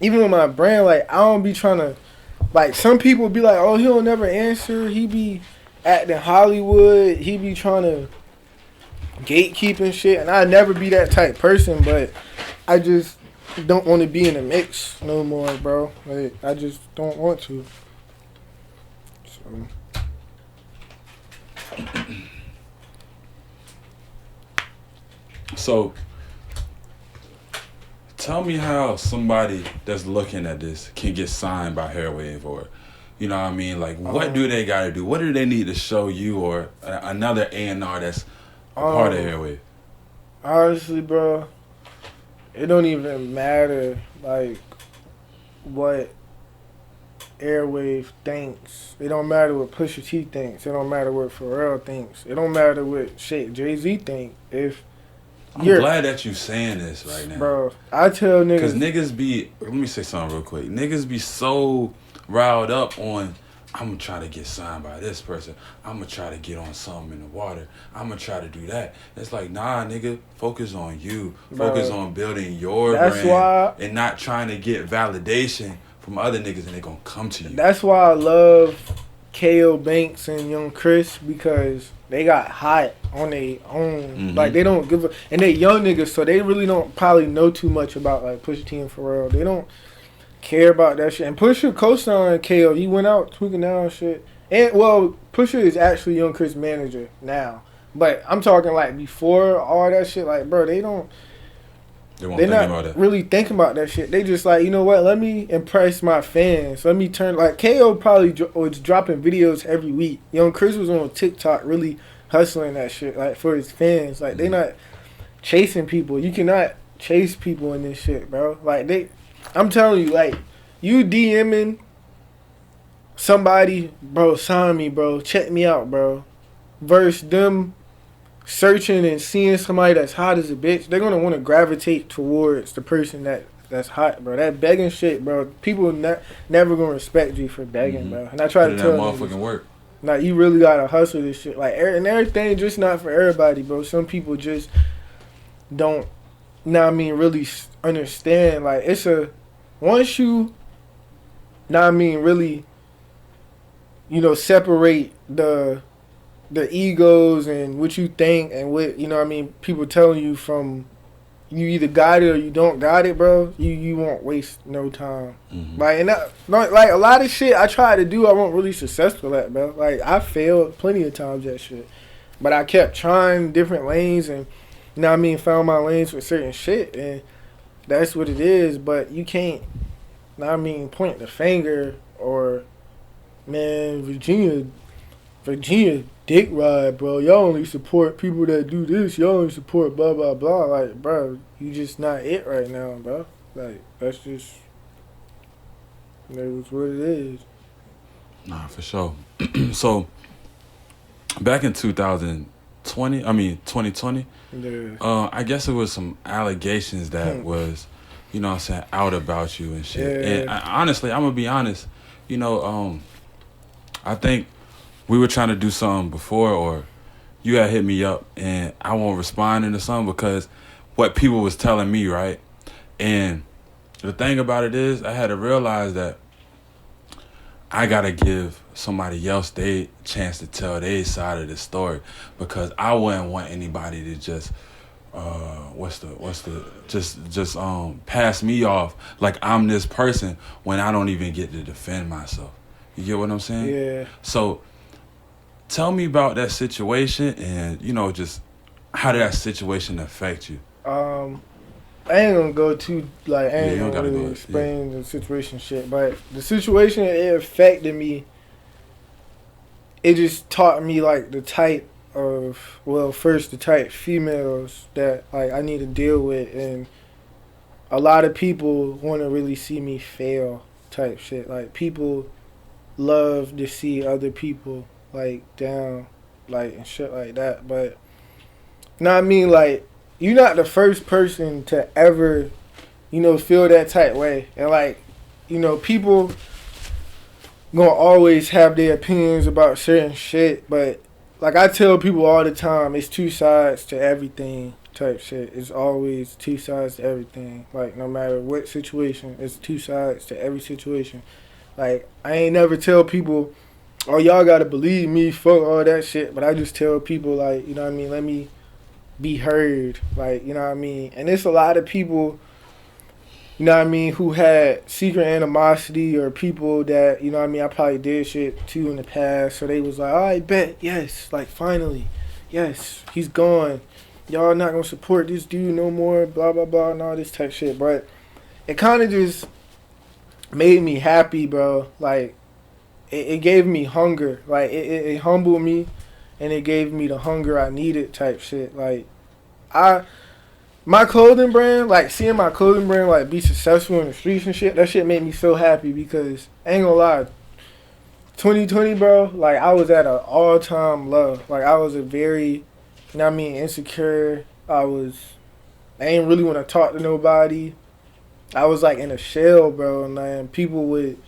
even with my brand, like, I don't be trying to, like, some people be like, oh, he don't never answer. He be acting Hollywood. He be trying to gatekeep and shit. And I never be that type person, but I just don't want to be in the mix no more, bro. Like, I just don't want to. So, tell me how somebody that's looking at this can get signed by Heirwave, or, you know what I mean? Like, what do they got to do? What do they need to show you or another A&R that's a part of Heirwave? Honestly, bro, it don't even matter, like, what Heirwave thinks. It don't matter what Pusha T thinks. It don't matter what Pharrell thinks. It don't matter what shit Jay-Z think. If I'm glad that you saying this right now. Bro, I tell niggas... Because niggas be... Let me say something real quick. Niggas be so riled up on, I'm going to try to get signed by this person. I'm going to try to get on something in the water. I'm going to try to do that. It's like, nah, nigga, focus on you. Focus on building your brand. And not trying to get validation from other niggas and they going to come to you. That's why I love K.O. Banks and Young Chris, because they got hot on their own. Like, they don't give a... And they young niggas, so they really don't probably know too much about, like, Pusha T and Pharrell. They don't care about that shit. And Pusha co-signed K.O. He went out tweaking out and shit. And, well, Pusha is actually Young Chris' manager now. But I'm talking like before all that shit, like, bro, they're not really thinking about that shit. They just like, you know what, let me impress my fans. Let me turn, like, KO probably was dropping videos every week. Young Chris was on TikTok really hustling that shit, like, for his fans. Like, they not chasing people. You cannot chase people in this shit, bro. Like, I'm telling you, like, you DMing somebody, bro, sign me, bro, check me out, bro, versus them searching and seeing somebody that's hot as a bitch, they're gonna want to gravitate towards the person that's hot, bro. That begging shit, bro. People never gonna respect you for begging, bro. And I try to tell them, motherfucking work. Like, you really gotta hustle this shit, like, and everything just not for everybody, bro. Some people just don't, really understand. Like, once you, really, separate the egos and what you think and what, people telling you from, you either got it or you don't got it, bro, you won't waste no time. Like, and like, a lot of shit I tried to do, I wasn't really successful at, bro. Like, I failed plenty of times at shit. But I kept trying different lanes and, found my lanes for certain shit, and that's what it is. But you can't, point the finger or, man, Virginia dick ride, bro. Y'all only support people that do this. Y'all only support blah, blah, blah. Like, bro, you just not it right now, bro. Like, that's just, that's what it is. Nah, for sure. So, back in 2020, I guess it was some allegations that was, out about you and shit. Yeah. And honestly, I'm going to be honest, I think we were trying to do something before, or you had hit me up, and I won't respond into something because what people was telling me, right? And the thing about it is, I had to realize that I gotta give somebody else their chance to tell their side of the story, because I wouldn't want anybody to just pass me off like I'm this person when I don't even get to defend myself. You get what I'm saying? Yeah. So tell me about that situation and, just how did that situation affect you? I ain't gonna go too, like, I ain't gonna really explain the situation shit, but the situation, it affected me. It just taught me, like, the type females that, like, I need to deal with, and a lot of people want to really see me fail type shit. Like, people love to see other people, like, down, like, and shit like that. But, like, you're not the first person to ever, feel that type way. And, like, people gonna always have their opinions about certain shit. But, like, I tell people all the time, it's two sides to everything type shit. It's always two sides to everything. Like, no matter what situation, it's two sides to every situation. Like, I ain't never tell people, oh, y'all gotta believe me, fuck all that shit. But I just tell people, like, let me be heard. Like, And it's a lot of people, who had secret animosity, or people that, I probably did shit too in the past. So they was like, all right, bet, yes, like, finally, yes, he's gone. Y'all not gonna support this dude no more, blah, blah, blah, and all this type shit. But it kind of just made me happy, bro. Like, it gave me hunger. Like, it humbled me, and it gave me the hunger I needed type shit. Like, my clothing brand, like, seeing my clothing brand, like, be successful in the streets and shit, that shit made me so happy, because, I ain't gonna lie, 2020, bro, like, I was at an all-time low. Like, I was a very, insecure. I ain't really want to talk to nobody. I was, like, in a shell, bro, and, like, people would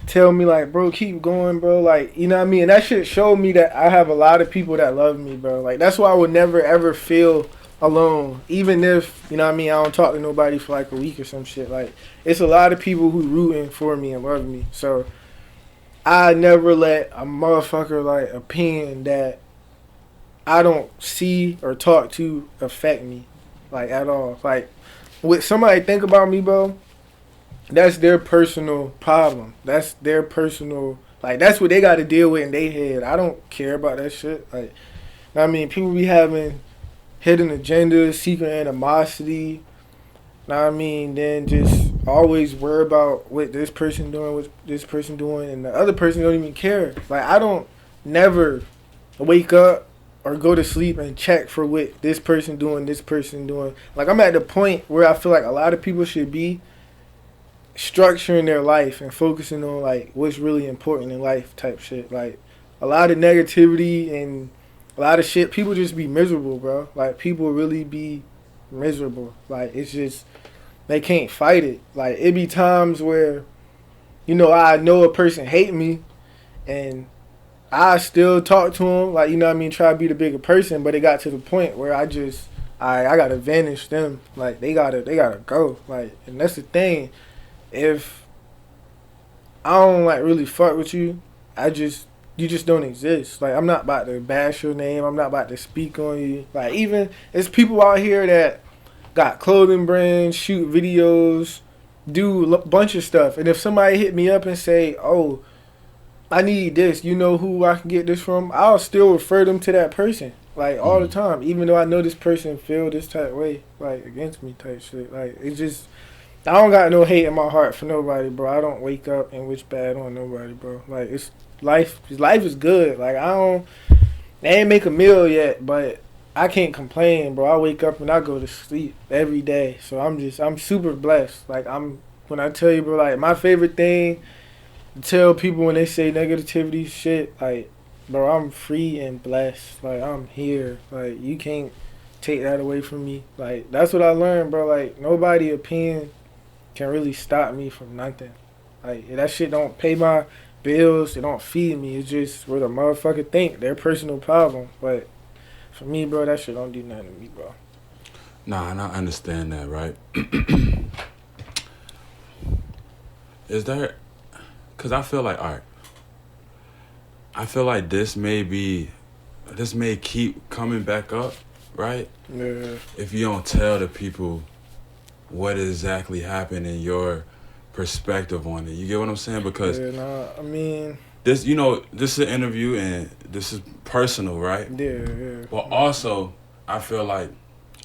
tell me, like, bro, keep going, bro, like, And that shit showed me that I have a lot of people that love me, bro. Like, that's why I would never, ever feel alone, even if, I don't talk to nobody for, like, a week or some shit. Like, it's a lot of people who rooting for me and love me. So, I never let a motherfucker, like, opinion that I don't see or talk to affect me, like, at all. Like, what somebody think about me, bro, that's their personal problem. That's their personal, like, that's what they got to deal with in their head. I don't care about that shit. Like, I mean, people be having hidden agendas, secret animosity. Know what I mean? Then just always worry about what this person doing, what this person doing, and the other person don't even care. Like, I don't never wake up or go to sleep and check for what this person doing, this person doing. Like, I'm at the point where I feel like a lot of people should be structuring their life and focusing on, like, what's really important in life type shit. Like, a lot of negativity and a lot of shit, people just be miserable, bro. Like, people really be miserable. Like, it's just, they can't fight it. Like, it be times where, you know, I know a person hate me and I still talk to him, like, you know what I mean, try to be the bigger person, but it got to the point where I just, I gotta vanish them. Like, they gotta go. Like, and that's the thing. If I don't, like, really fuck with you, you just don't exist. Like, I'm not about to bash your name. I'm not about to speak on you. Like, even, there's people out here that got clothing brands, shoot videos, do a bunch of stuff. And if somebody hit me up and say, oh, I need this, you know who I can get this from, I'll still refer them to that person. Like, all the time. Even though I know this person feel this type way, like, against me type shit. Like, it's just, I don't got no hate in my heart for nobody, bro. I don't wake up and wish bad on nobody, bro. Like, it's life is good. Like, they ain't make a meal yet, but I can't complain, bro. I wake up and I go to sleep every day. So I'm super blessed. Like, when I tell you, bro, like, my favorite thing to tell people when they say negativity shit, like, bro, I'm free and blessed. Like, I'm here. Like, you can't take that away from me. Like, that's what I learned, bro. Like, nobody opinion can really stop me from nothing. Like, that shit don't pay my bills. It don't feed me. It's just what a motherfucker think. Their personal problem. But for me, bro, that shit don't do nothing to me, bro. Nah, and I understand that, right? Is there... Because I feel like, all right, I feel like this may keep coming back up, right? Yeah. If you don't tell the people what exactly happened in your perspective on it. You get what I'm saying? Because I mean, this, you know, this is an interview and this is personal, right? Yeah. But also, I feel like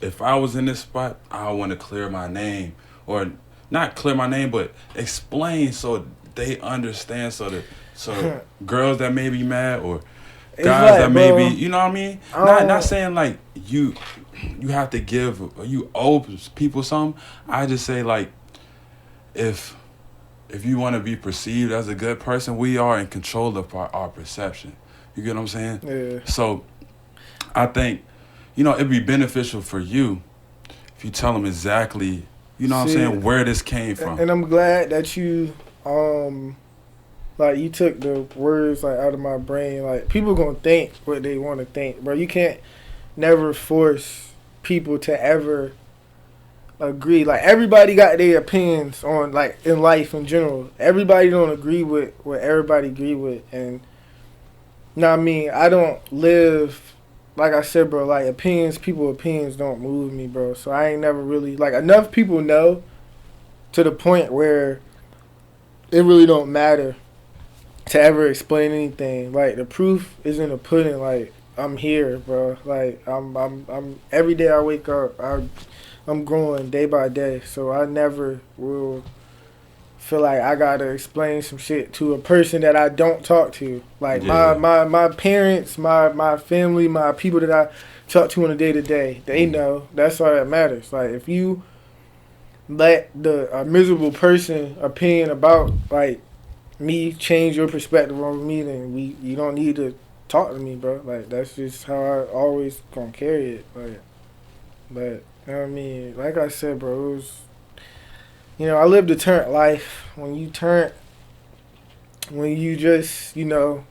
if I was in this spot, I want to clear my name, or not clear my name, but explain so they understand, so girls that may be mad or guys like, that may be, you know what I mean? Not saying like you have to give, you owe people something. I just say, like, if you want to be perceived as a good person, we are in control of our perception. You get what I'm saying? Yeah. So I think, you know, it'd be beneficial for you if you tell them exactly, you know what I'm saying, where this came from. And I'm glad that you like, you took the words, like, out of my brain. Like, people gonna think what they want to think, bro. You can't never force people to ever agree. Like, everybody got their opinions on, like, in life in general. Everybody don't agree with what everybody agree with. And, you know what I mean? I don't live, like I said, bro, like, people's opinions don't move me, bro. So I ain't never really, like, enough people know to the point where it really don't matter to ever explain anything. Like, the proof is in the pudding. Like, I'm here, bro. Like, I'm every day I wake up, I'm growing day by day. So I never will feel like I gotta explain some shit to a person that I don't talk to. Like, my parents, my family, my people that I talk to on a day to day, they know. That's all that matters. Like, if you let a miserable person opinion about, like, me change your perspective on me, then you don't need to talk to me, bro. Like, that's just how I always gonna carry it. Like, but, you know what I mean? Like I said, bro, it was, you know, I lived a turnt life. When you just, you know,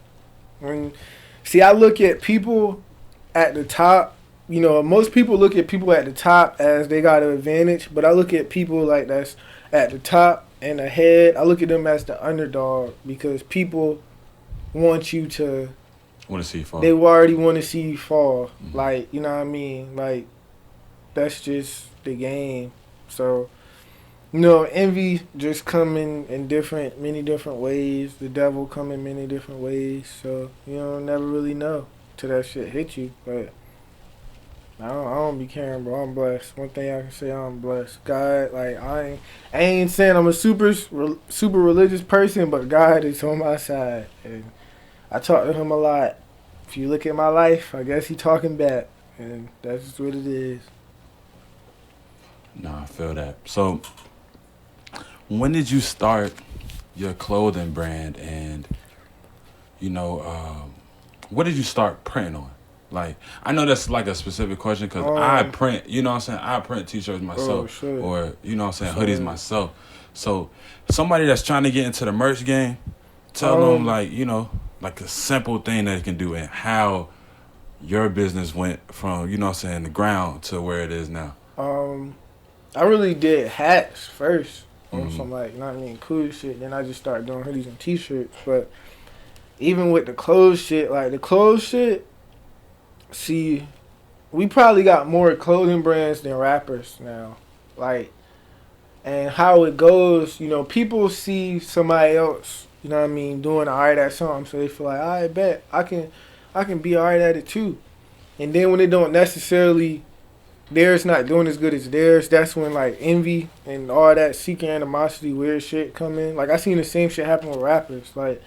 I look at people at the top. You know, most people look at people at the top as they got an advantage, but I look at people like that's at the top and ahead. I look at them as the underdog, because people want you to see you fall. They already want to see you fall. Mm-hmm. Like, you know what I mean? Like, that's just the game. So, you know, envy just come in many different ways. The devil come in many different ways. So, you know, never really know. till that shit hit you. But I don't be caring, bro. I'm blessed. One thing I can say, I'm blessed. God, like I ain't saying I'm a super religious person, but God is on my side, and I talk to Him a lot. If you look at my life, I guess He talking back, and that's just what it is. No, I feel that. So, when did you start your clothing brand, and what did you start printing on? Like, I know that's like a specific question because I print, you know what I'm saying? I print t-shirts myself or, you know what I'm saying, hoodies myself. So, somebody that's trying to get into the merch game, tell them like, like a simple thing that they can do and how your business went from, you know what I'm saying, the ground to where it is now. I really did hats first on some cool shit. Then I just started doing hoodies and t-shirts. But even with the clothes shit, see, we probably got more clothing brands than rappers now. Like, and how it goes, people see somebody else, doing alright at something, so they feel like, I bet I can be alright at it too. And then when they don't necessarily, theirs not doing as good as theirs, that's when like envy and all that seeking animosity, weird shit come in. Like I seen the same shit happen with rappers. Like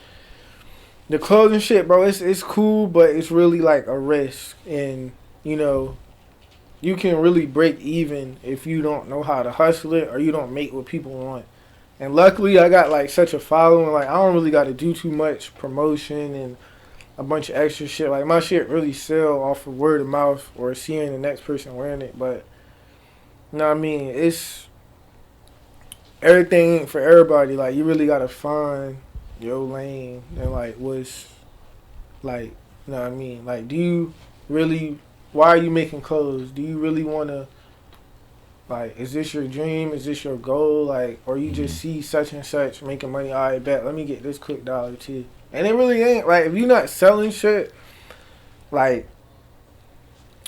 the clothing shit, bro, it's cool, but it's really like a risk, and you can really break even if you don't know how to hustle it or you don't make what people want. And luckily I got like such a following, like I don't really got to do too much promotion and a bunch of extra shit. Like my shit really sell off of word of mouth or seeing the next person wearing it. But it's everything ain't for everybody. Like you really gotta find your lane and like what's like, like do you really, why are you making clothes? Do you really want to, like, is this your dream? Is this your goal? Like, or you just see such and such making money, all right, bet, let me get this quick dollar too. And it really ain't. Like, if you're not selling shit, like,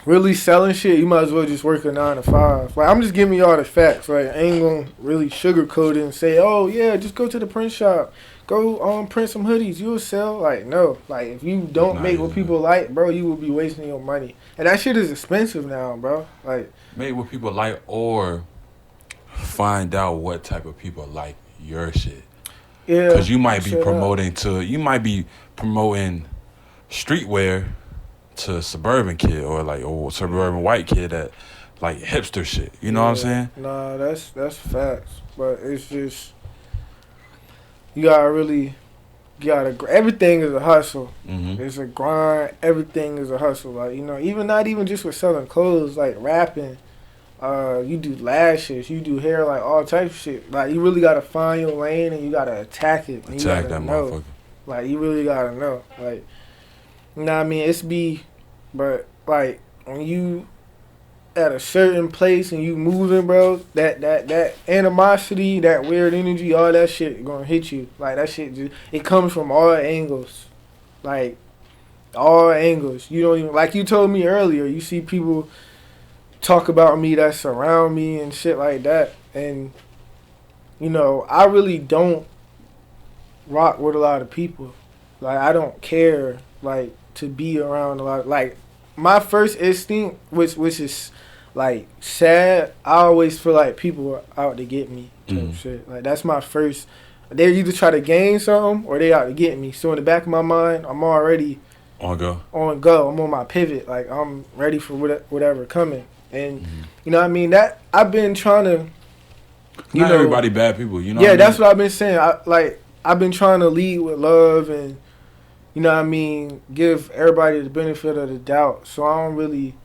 really selling shit, you might as well just work a 9 to 5. Like, I'm just giving y'all the facts. Like, I ain't gonna really sugarcoat it and say, oh, yeah, just go to the print shop. Go print some hoodies. You'll sell. Like, no. Like, if you don't make what people like, bro, you will be wasting your money. And that shit is expensive now, bro. Like, make what people like or find out what type of people like your shit. Yeah. Because you might be promoting streetwear to a suburban kid or suburban white kid that like hipster shit. You know what I'm saying? Nah, that's facts. But it's just, you gotta everything is a hustle. Mm-hmm. It's a grind. Everything is a hustle. Like, even not even just with selling clothes, like rapping. You do lashes, you do hair, like all types of shit. Like, you really gotta find your lane and you gotta attack it. Attack that motherfucker. Like, you really gotta know. Like, but like when you at a certain place and you moving, bro, that animosity, that weird energy, all that shit gonna hit you. Like, that shit just, it comes from all angles. Like, all angles. You don't even, like you told me earlier, you see people talk about me that surround me and shit like that, and I really don't rock with a lot of people. Like, I don't care, like, to be around a lot. Like, my first instinct, which is like sad, I always feel like people are out to get me type shit. Like, that's my first. They either try to gain something or they out to get me. So in the back of my mind, I'm already on go. I'm on my pivot. Like, I'm ready for whatever coming. And that I've been trying to. Not everybody bad people. Yeah, that's what I've been saying. I've been trying to lead with love and give everybody the benefit of the doubt. So I don't really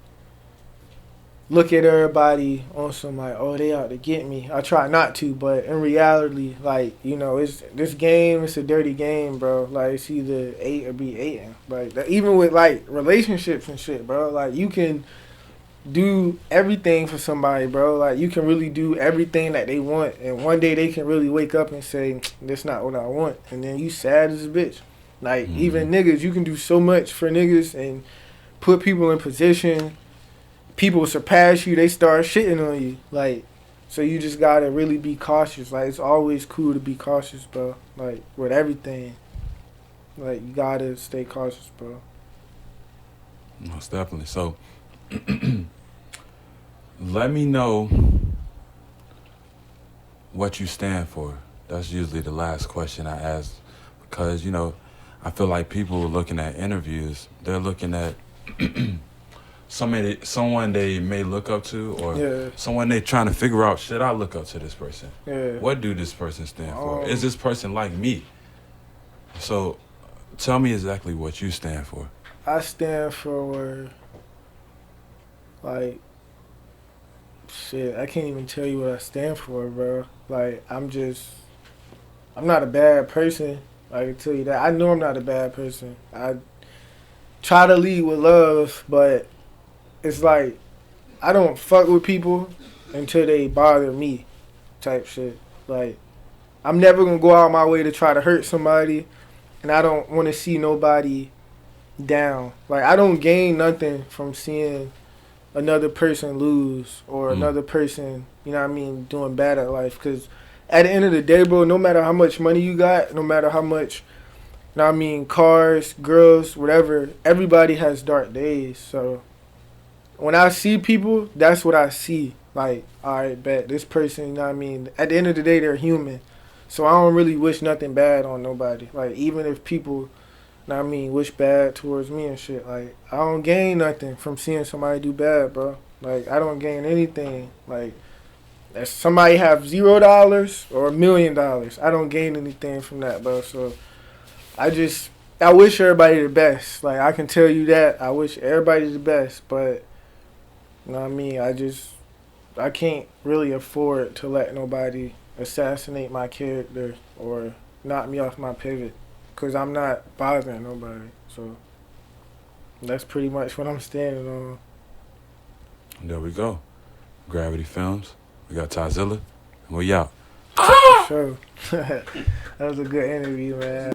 look at everybody on some like, oh, they out to get me. I try not to, but in reality, like, it's this game. It's a dirty game, bro. Like, it's either 8 or be 8. Like, even with like relationships and shit, bro. Like, you can do everything for somebody, bro. Like, you can really do everything that they want, and one day they can really wake up and say, that's not what I want, and then you sad as a bitch. Like, even niggas, you can do so much for niggas and put people in position. People surpass you, they start shitting on you. Like, so you just gotta really be cautious. Like, it's always cool to be cautious, bro. Like, with everything. Like, you gotta stay cautious, bro. Most definitely. So, let me know what you stand for. That's usually the last question I ask because, you know, I feel like people looking at interviews, they're looking at someone they may look up to or someone they trying to figure out, should I look up to this person? Yeah. What do this person stand for? Is this person like me? So tell me exactly what you stand for. I stand for, like, shit, I can't even tell you what I stand for, bro. Like, I'm not a bad person. I can tell you that. I know I'm not a bad person. I try to lead with love, but it's like, I don't fuck with people until they bother me type shit. Like, I'm never going to go out my way to try to hurt somebody, and I don't want to see nobody down. Like, I don't gain nothing from seeing another person lose or another person, you know what I mean, doing bad at life. Because at the end of the day, bro, no matter how much money you got, no matter how much, you know what I mean, cars, girls, whatever, everybody has dark days. So when I see people, that's what I see. Like, all right, bet this person, you know what I mean, at the end of the day, they're human. So I don't really wish nothing bad on nobody. Like, even if people, you know what I mean, wish bad towards me and shit, like, I don't gain nothing from seeing somebody do bad, bro. Like, I don't gain anything. Like, if somebody have $0 or $1 million, I don't gain anything from that, bro. So I wish everybody the best. Like, I can tell you that. I wish everybody the best, but, you know what I mean, I can't really afford to let nobody assassinate my character or knock me off my pivot, because I'm not bothering nobody. So that's pretty much what I'm standing on. There we go. Gravity Films. We got Tyzilla. And we out. For sure. That was a good interview, man.